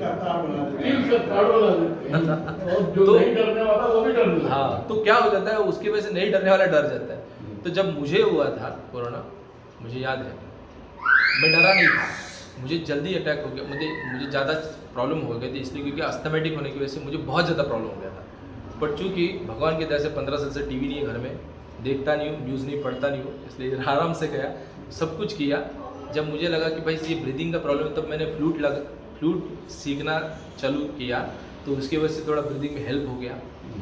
B: तीन से कार्ड बना देते हैं और जो नहीं डरने वाला वो भी डर जाता है।
A: हाँ, तो क्या हो जाता है, उसकी वजह से नहीं डरने वाला डर जाता है। तो जब मुझे हुआ था कोरोना, मुझे याद है, मैं डरा नहीं था, मुझे जल्दी अटैक हो गया, मुझे ज़्यादा प्रॉब्लम हो गई थी, इसलिए क्योंकि अस्थमेटिक होने की वजह से मुझे बहुत ज़्यादा प्रॉब्लम हो गया था। बट चूँकि भगवान की दया से 15 साल से टीवी नहीं है घर में, देखता नहीं हूँ, न्यूज़ नहीं पढ़ता नहीं हूँ, इसलिए आराम से गया, सब कुछ किया। जब मुझे लगा कि भाई ये ब्रीदिंग का प्रॉब्लम है, तब मैंने फ्लूट सीखना चालू किया, तो उसकी वजह से थोड़ा ब्रीदिंग में हेल्प हो गया,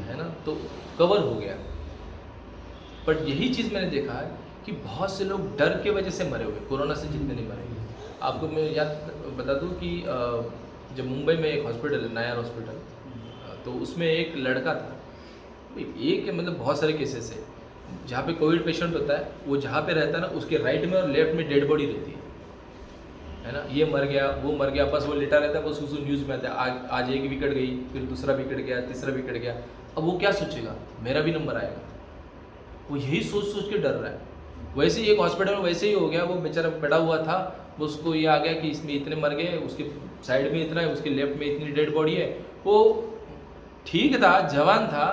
A: है ना, तो कवर हो गया। बट यही चीज़ मैंने देखा है कि बहुत से लोग डर के वजह से मरे हुए, कोरोना से जितने नहीं मरे। आपको मैं याद बता दूं कि जब मुंबई में एक हॉस्पिटल है, नायर हॉस्पिटल, तो उसमें एक लड़का था, एक मतलब बहुत सारे केसेस है, जहाँ पे कोविड पेशेंट होता है, वो जहाँ पे रहता है ना, उसके राइट में और लेफ्ट में डेड बॉडी रहती है ना, ये मर गया, वो मर गया, बस वो लेटा रहता है, बस उसको न्यूज़ में आता है, आज एक विकेट गई, फिर दूसरा विकेट गया, तीसरा विकेट गया। अब वो क्या सोचेगा, मेरा भी नंबर आएगा, वो यही सोच के डर रहा है। वैसे ही एक हॉस्पिटल में वैसे ही हो गया, वो बेचारा पड़ा हुआ था, वो उसको ये आ गया कि इसमें इतने मर गए, उसके साइड में इतना है, उसके लेफ्ट में इतनी डेड बॉडी है। वो ठीक था, जवान था,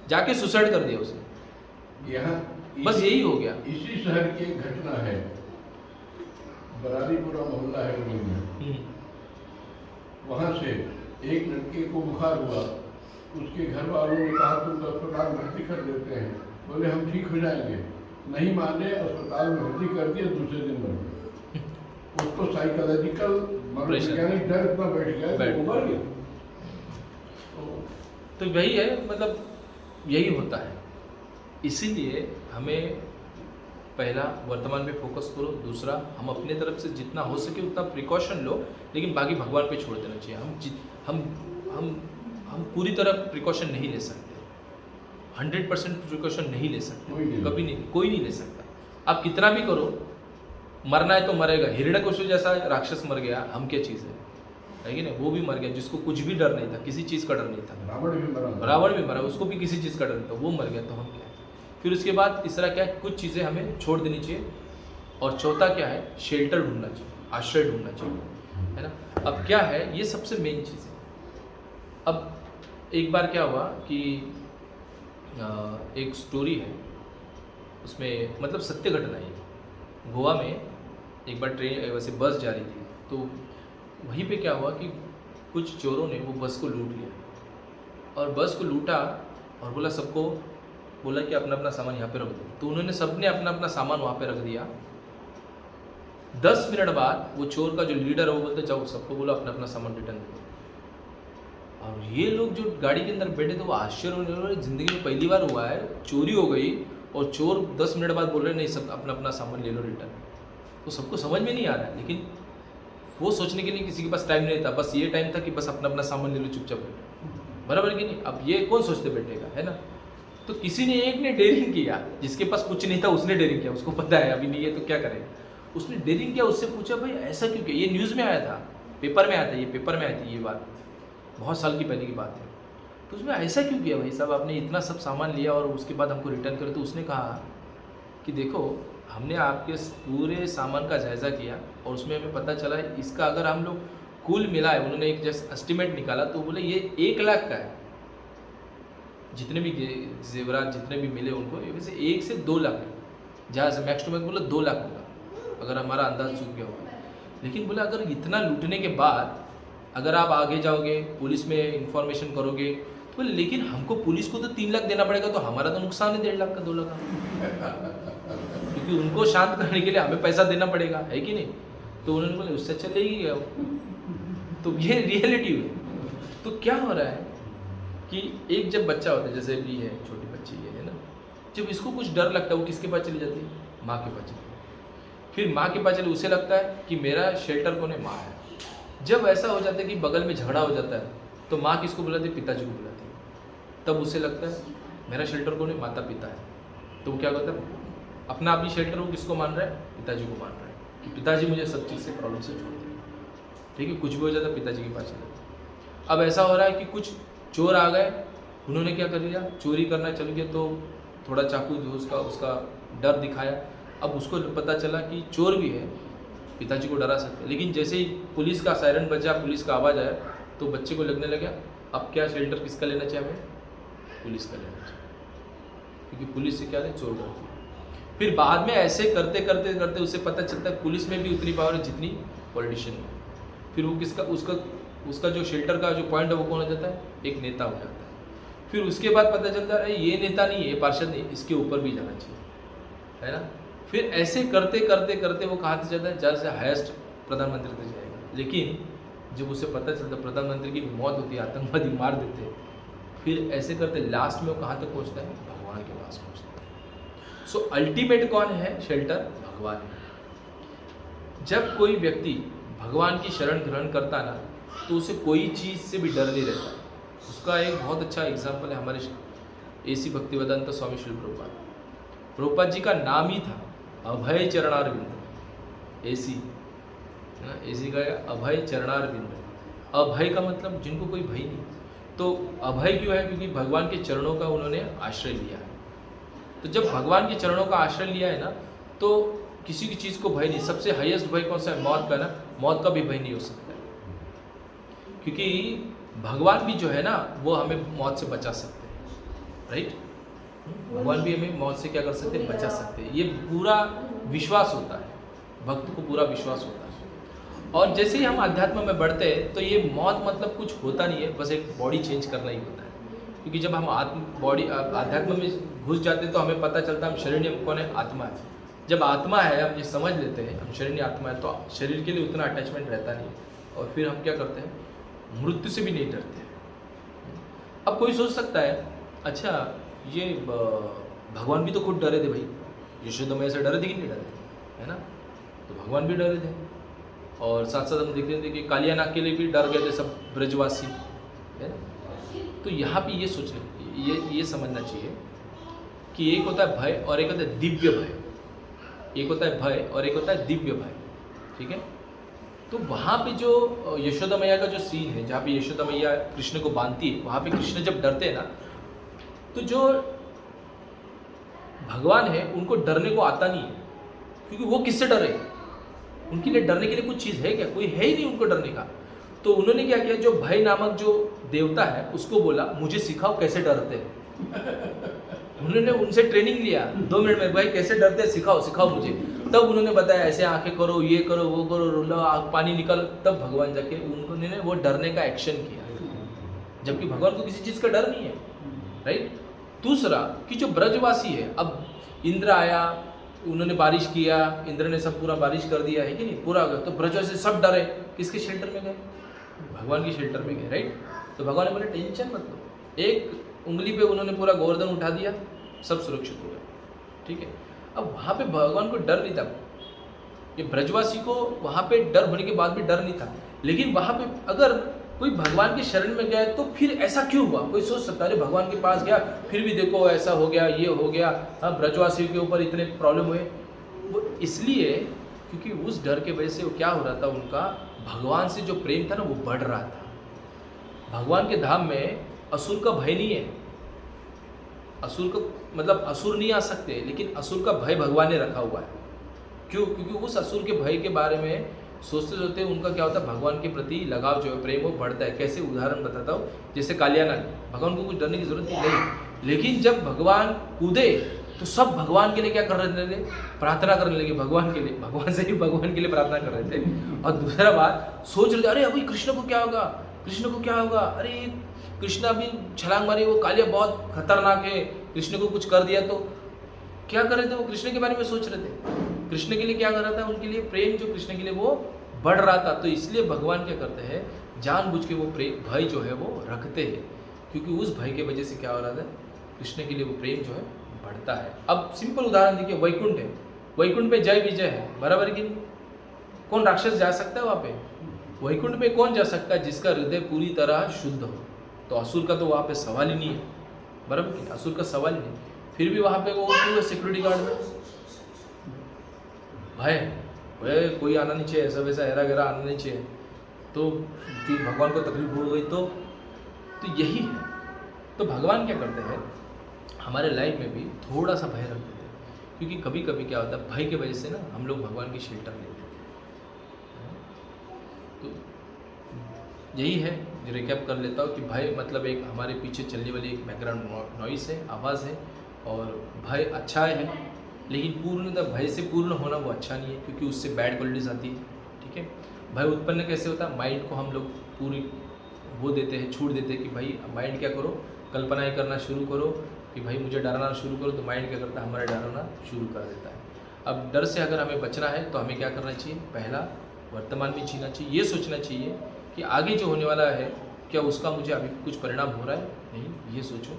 A: जाके सुसाइड कर दिया उसने।
B: यहाँ
A: बस यही हो गया।
B: इसी शहर की एक घटना है, बरारीपुरा मोहल्ला है उन्हीं में, वहाँ से एक लड़के को बुखार हुआ, उसके घर वालों ने कहा तुम अस्पताल भर्ती कर देते हैं, बोले हम ठीक हो जाएंगे, नहीं माने, अस्पताल में भर्ती कर दिया, दूसरे दिन मर गए। उसको साइकोलॉजिकल मनोवैज्ञानिक डर इतना बैठ गया कि वो मर गया।
A: तो वही है, मतलब यही होता है। इसीलिए हमें पहला वर्तमान पे फोकस करो, दूसरा हम अपने तरफ से जितना हो सके उतना प्रिकॉशन लो, लेकिन बाकी भगवान पे छोड़ देना चाहिए। हम पूरी तरह प्रिकॉशन नहीं ले सकते, 100% प्रिकॉशन नहीं ले सकते, कभी नहीं, कोई नहीं ले सकता। आप कितना भी करो, मरना है तो मरेगा। हिरण्यकशिपु जैसा राक्षस मर गया, हम क्या चीज़ है कि नहीं, वो भी मर गया, जिसको कुछ भी डर नहीं था, किसी चीज़ का डर नहीं था। रावण भी मरा, उसको भी किसी चीज़ का डर नहीं था, वो मर गया, तो हम क्या है। फिर उसके बाद तीसरा क्या है, कुछ चीज़ें हमें छोड़ देनी चाहिए, और चौथा क्या है, शेल्टर ढूंढना चाहिए, आश्रय ढूंढना चाहिए, है ना। अब क्या है, ये सबसे मेन चीज़ है। अब एक बार क्या हुआ कि एक स्टोरी है, उसमें मतलब सत्य घटना है। गोवा में एक बार ट्रेन वैसे बस जा रही थी, तो वहीं पे क्या हुआ कि कुछ चोरों ने वो बस को लूट लिया, और बस को लूटा और बोला सबको, बोला कि अपना अपना सामान यहाँ पे रख दो। तो उन्होंने सबने अपना अपना सामान वहाँ पे रख दिया। 10 मिनट बाद वो चोर का जो लीडर है वो बोलते जाओ सबको बोलो अपना अपना सामान रिटर्न दो। और ये लोग जो गाड़ी के अंदर बैठे थे वो आश्चर्य होने लगे, जिंदगी में पहली बार हुआ है, चोरी हो गई और चोर 10 मिनट बाद बोल रहे नहीं सब अपना अपना सामान ले लो रिटर्न। तो सबको समझ में नहीं आ रहा है, लेकिन वो सोचने के लिए किसी के पास टाइम नहीं था, बस ये टाइम था कि बस अपना अपना सामान ले लो, चुपचाप बैठो, बराबर कि नहीं। अब ये कौन सोचते बैठेगा, है ना। तो किसी ने एक ने डेयरिंग किया, जिसके पास कुछ नहीं था उसने डेयरिंग किया, उसको पता है अभी नहीं है तो क्या करेगा, उसने डेयरिंग किया। उससे पूछा भाई ऐसा क्यों किया, ये न्यूज़ में आया था, पेपर में आया था, ये पेपर में आई थी, ये बात बहुत साल की पहले की बात है। तो उसमें ऐसा क्यों किया भाई साहब, आपने इतना सब सामान लिया और उसके बाद हमको रिटर्न करो। तो उसने कहा कि देखो हमने आपके पूरे सामान का जायज़ा किया और उसमें हमें पता चला इसका अगर हम लोग कुल मिला है, उन्होंने एक जस्ट एस्टिमेट निकाला, तो बोले ये 1 लाख का है, जितने भी जेवरात जितने भी मिले उनको, ये वैसे 1 से 2 लाख है, जहाँ से मैक्स टू मैक्स बोला 2 लाख होगा अगर हमारा अंदाज चूक गया होगा। लेकिन बोला अगर इतना लूटने के बाद अगर आप आगे जाओगे पुलिस में इंफॉर्मेशन करोगे, तो बोले लेकिन हमको पुलिस को तो 3 लाख देना पड़ेगा, तो हमारा तो नुकसान है 1.5 लाख का, 2 लाख का, क्योंकि उनको शांत करने के लिए हमें पैसा देना पड़ेगा, है कि नहीं। तो उन्होंने बोला उससे अच्छा ले ही गया। तो ये रियलिटी है। तो क्या हो रहा है कि एक जब बच्चा होता है, जैसे भी है छोटी बच्ची है ना, जब इसको कुछ डर लगता है वो किसके पास चली जाती है, माँ के पास चली। फिर माँ के पास चले, उसे लगता है कि मेरा शेल्टर कौन है, माँ है। जब ऐसा हो जाता है कि बगल में झगड़ा हो जाता है तो माँ किसको बुलाती है, पिताजी को बुलाती है। तब उसे लगता है मेरा शेल्टर कौन है, माता पिता है। तो वो क्या करता है, अपना अपनी शेल्टर वो किसको मान रहा है, पिताजी को मान रहा है कि पिताजी मुझे सब चीज़ से प्रॉब्लम से छोड़ दें। ठीक है, कुछ भी हो जाता है पिताजी के पास चले जाते। अब ऐसा हो रहा है कि कुछ चोर आ गए, उन्होंने क्या कर लिया, चोरी करना चल गया, तो थोड़ा चाकू जो उसका डर दिखाया। अब उसको पता चला कि चोर भी है, पिताजी को डरा सकते हैं। लेकिन जैसे ही पुलिस का सायरन बजा, पुलिस का आवाज़ आया, तो बच्चे को लगने लगा अब क्या शेल्टर किसका लेना चाहिए, हमें पुलिस का लेना चाहिए, क्योंकि पुलिस से क्या है, चोर डरती है। फिर बाद में ऐसे करते करते करते उसे पता चलता है पुलिस में भी उतनी पावर है जितनी पॉलिटिशियन में। फिर वो किसका, उसका जो शेल्टर का जो पॉइंट है वो कौन हो जाता है, एक नेता हो जाता है। फिर उसके बाद पता चलता है ये नेता नहीं है, पार्षद नहीं, इसके ऊपर भी जाना चाहिए, है ना। फिर ऐसे करते करते करते वो कहाँ तक जाता है, जहाँ से हाईएस्ट प्रधानमंत्री तक जाएगा। लेकिन जब उसे पता चलता प्रधानमंत्री की मौत होती है, आतंकवादी मार देते हैं, फिर ऐसे करते लास्ट में वो कहाँ तक पहुँचता है, भगवान के पास पहुँचता है। सो अल्टीमेट कौन है शेल्टर, भगवान है। जब कोई व्यक्ति भगवान की शरण ग्रहण करता ना, तो उसे कोई चीज़ से भी डर नहीं रहता। उसका एक बहुत अच्छा एग्जाम्पल है हमारे AC भक्तिवेदांत स्वामी श्री प्रभुपाद जी का नाम ही था अभय चरणारविंद। AC है ना, AC का अभय चरणारविंद। अभय का मतलब जिनको कोई भय नहीं। तो अभय क्यों है, क्योंकि भगवान के चरणों का उन्होंने आश्रय लिया है। तो जब भगवान के चरणों का आश्रय लिया है ना, तो किसी की चीज़ को भय नहीं। सबसे हाईएस्ट भय कौन सा है, मौत का ना, मौत का भी भय नहीं हो सकता है, क्योंकि भगवान भी जो है ना वो हमें मौत से बचा सकते हैं, राइट। भगवान भी हमें मौत से क्या कर सकते हैं, बचा सकते हैं। ये पूरा विश्वास होता है, भक्त को पूरा विश्वास होता है। और जैसे ही हम अध्यात्म में बढ़ते हैं तो ये मौत मतलब कुछ होता नहीं है, बस एक बॉडी चेंज करना ही होता है। क्योंकि जब हम अध्यात्म में घुस जाते हैं तो हमें पता चलता है हम शरीर में कौन है, आत्मा है। जब आत्मा है, हम ये समझ लेते हैं हम शरीर में आत्मा है, तो शरीर के लिए उतना अटैचमेंट रहता नहीं। और फिर हम क्या करते हैं, मृत्यु से भी नहीं डरते हैं। अब कोई सोच सकता है अच्छा ये भगवान भी तो खुद डरे थे भाई, यशोदा मैया से डरे थे कि नहीं डरे थे, है ना। तो भगवान भी डरे थे, और साथ साथ हम देखते थे कि कालिया नाग के लिए भी डर गए थे सब ब्रजवासी, है ना। तो यहाँ पे ये सोचना, ये समझना चाहिए कि एक होता है भय और एक होता है दिव्य भय। एक होता है भय और एक होता है दिव्य भय, ठीक है। तो वहाँ पे जो यशोदा मैया का जो सीन है, जहाँ पे यशोदा मैया कृष्ण को बांधती है, वहाँ पे कृष्ण जब डरते हैं ना, तो जो भगवान है उनको डरने को आता नहीं है, क्योंकि वो किससे डरे, उनके लिए डरने के लिए कुछ चीज़ है क्या, कोई है ही नहीं उनको डरने का। तो उन्होंने क्या किया, जो भय नामक जो देवता है उसको बोला मुझे सिखाओ कैसे डरते हैं। उन्होंने उनसे ट्रेनिंग लिया 2 मिनट में, भाई कैसे डरते हैं सिखाओ मुझे। तब उन्होंने बताया ऐसे आंखें करो, ये करो, वो करो, रुला आग पानी निकल, तब भगवान जाके उन्होंने वो डरने का एक्शन किया, जबकि भगवान को किसी चीज़ का डर नहीं है, राइट। दूसरा कि जो ब्रजवासी है, अब इंद्र आया, उन्होंने बारिश किया, इंद्र ने सब पूरा बारिश कर दिया है कि नहीं, पूरा हो गया, तो ब्रजवासी सब डरे, किसके शेल्टर में गए, भगवान के शेल्टर में गए, राइट। तो भगवान ने बोले टेंशन मत लो, एक उंगली पे उन्होंने पूरा गोवर्धन उठा दिया, सब सुरक्षित हो गए, ठीक है। अब वहाँ पे भगवान को डर नहीं था, ये ब्रजवासी को वहाँ पे डर होने के बाद भी डर नहीं था। लेकिन वहाँ पे अगर कोई भगवान के शरण में गया तो फिर ऐसा क्यों हुआ, कोई सोच सकता है अरे भगवान के पास गया फिर भी देखो ऐसा हो गया, ये हो गया, हाँ ब्रजवासी के ऊपर इतने प्रॉब्लम हुए। वो इसलिए क्योंकि उस डर के वजह से वो क्या हो रहा था, उनका भगवान से जो प्रेम था ना वो बढ़ रहा था। भगवान के धाम में असुर का भय नहीं है, असुर को मतलब असुर नहीं आ सकते, लेकिन असुर का भय भगवान ने रखा हुआ है। क्यों, क्योंकि उस असुर के भय के बारे में सोचते सोचते उनका क्या होता है, भगवान के प्रति लगाव जो है, प्रेम वो बढ़ता है। कैसे उदाहरण बताता हूँ, जैसे कालिया नाग, भगवान को कुछ डरने की जरूरत नहीं, लेकिन जब भगवान कूदे तो सब भगवान के लिए क्या कर रहे थे, प्रार्थना करने लगे भगवान के लिए, भगवान से ही भगवान के लिए प्रार्थना कर रहे थे। और दूसरा बात सोच रहे थे अरे अभी कृष्ण को क्या होगा, कृष्ण को क्या होगा, अरे कृष्ण अभी छलांग मारी, वो कालिया बहुत खतरनाक है, कृष्ण को कुछ कर दिया तो क्या कर रहे थे, वो कृष्ण के बारे में सोच रहे थे। कृष्ण के लिए क्या कर रहा था, उनके लिए प्रेम जो कृष्ण के लिए वो बढ़ रहा था। तो इसलिए भगवान क्या करते हैं, जानबूझ के वो प्रेम भय जो है वो रखते हैं, क्योंकि उस भय के वजह से क्या हो रहा था, कृष्ण के लिए वो प्रेम जो है बढ़ता है। अब सिंपल उदाहरण देखिए, वैकुंठ है, वैकुंठ पे जय विजय है, बराबर कि नहीं? कौन राक्षस जा सकता है वहाँ पे? वैकुंठ पे कौन जा सकता है? जिसका हृदय पूरी तरह शुद्ध हो। तो असुर का तो वहाँ पे सवाल ही नहीं है, बराबर कि नहीं? असुर का सवाल ही नहीं। फिर भी वहाँ पे वो क्यों है सिक्योरिटी गार्ड में? भय कोई आना नहीं चाहिए, ऐसा वैसा हेरा गेरा आना नहीं चाहिए, तो कि भगवान को तकलीफ हो गई तो यही है। तो भगवान क्या करते हैं, हमारे लाइफ में भी थोड़ा सा भय रख देते हैं, क्योंकि कभी कभी क्या होता है, भय की वजह से ना हम लोग भगवान की शेल्टर ले लेते हैं। तो यही है, रिकैप कर लेता हूँ कि भय मतलब एक हमारे पीछे चलने वाली एक बैकग्राउंड नॉइस है, आवाज़ है। और भय अच्छा है, लेकिन पूर्णतः भय से पूर्ण होना वो अच्छा नहीं है, क्योंकि उससे बैड क्वालिटीज आती है। ठीक है, भय उत्पन्न कैसे होता है? माइंड को हम लोग पूरी वो देते हैं, छूट देते हैं कि भाई माइंड क्या करो, कल्पनाएं करना शुरू करो कि भाई मुझे डराना शुरू करो, तो माइंड क्या करता है, हमारा डराना शुरू कर देता है। अब डर से अगर हमें बचना है तो हमें क्या करना चाहिए? पहला वर्तमान में जीना चाहिए, ये सोचना चाहिए कि आगे जो होने वाला है क्या उसका मुझे अभी कुछ परिणाम हो रहा है, नहीं, ये सोचो।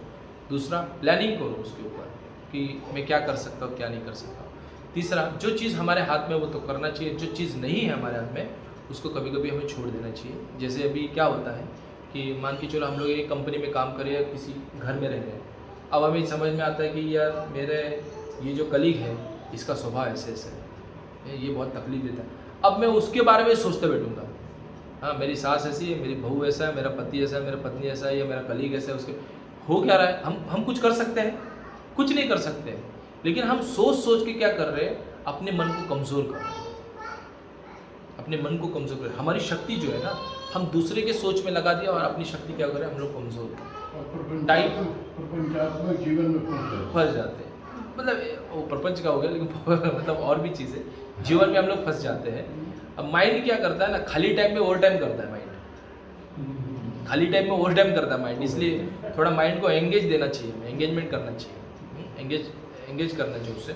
A: दूसरा, प्लानिंग करो उसके ऊपर कि मैं क्या कर सकता हूँ, क्या नहीं कर सकता हूँ। तीसरा, जो चीज़ हमारे हाथ में वो तो करना चाहिए, जो चीज़ नहीं है हमारे हाथ में उसको कभी कभी हमें छोड़ देना चाहिए। जैसे अभी क्या होता है कि मान के चलो हम लोग एक कंपनी में काम करें या किसी घर में रह रहे हैं, अब हमें समझ में आता है कि यार मेरे ये जो कलीग है इसका स्वभाव ऐसे ऐसे है, ये बहुत तकलीफ देता है, अब मैं उसके बारे में सोचते बैठूंगा। हाँ, मेरी सास ऐसी है, मेरी बहू ऐसा है, मेरा पति ऐसा है, मेरा पत्नी ऐसा है, या मेरा कलीग ऐसा है, उसके हो क्या रहा है? हम कुछ कर सकते हैं? कुछ नहीं कर सकते हैं। लेकिन हम सोच सोच के क्या कर रहे हैं, अपने मन को कमज़ोर कर रहे हैं, अपने मन को कमज़ोर कर रहे हैं। हमारी शक्ति जो है ना, हम दूसरे के सोच में लगा दिया और अपनी शक्ति क्या कर रहे हैं, हम लोग कमज़ोर कर रहे हैं। टाइप
B: प्रपंचात्मक जीवन में
A: फंस जाते हैं, मतलब वो प्रपंच का हो गया, लेकिन मतलब और भी चीज़ें जीवन में हम लोग फंस जाते हैं। अब माइंड क्या करता है ना, खाली टाइम में ओवर टाइम करता है माइंड, खाली टाइम में ओवर टाइम करता है माइंड। इसलिए थोड़ा माइंड को एंगेज देना चाहिए, एंगेजमेंट करना चाहिए, एंगेज करना चाहिए उससे।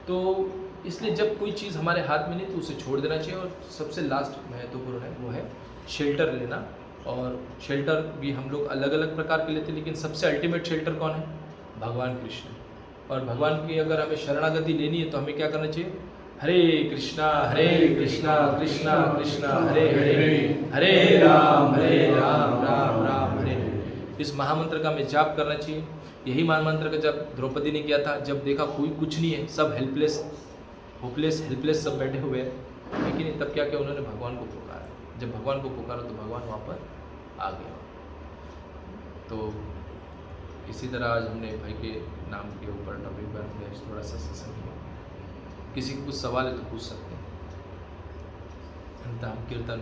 A: तो इसलिए जब कोई चीज़ हमारे हाथ में नहीं तो उसे छोड़ देना चाहिए। और सबसे लास्ट महत्वपूर्ण है वो है शेल्टर लेना। और शेल्टर भी हम लोग अलग अलग प्रकार के लेते हैं, लेकिन सबसे अल्टीमेट शेल्टर कौन है? भगवान कृष्ण। और भगवान की अगर हमें शरणागति लेनी है तो हमें क्या करना चाहिए? हरे कृष्णा कृष्णा कृष्णा हरे हरे, हरे राम राम राम हरे हरे। इस महामंत्र का हमें जाप करना चाहिए। यही महामंत्र का जब द्रौपदी ने किया था, जब देखा कोई कुछ नहीं है, सब होपलेस हेल्पलेस सब बैठे हुए हैं, लेकिन तब क्या किया उन्होंने? भगवान को पुकारा। जब भगवान को पुकारा तो भगवान वहाँ पर आ गया। तो इसी तरह आज हमने भाई के नाम के ऊपर टॉपिक पर हमने थोड़ा सा सत्संग किया। किसी को कुछ सवाल है तो पूछ सकते हैं। कीर्तन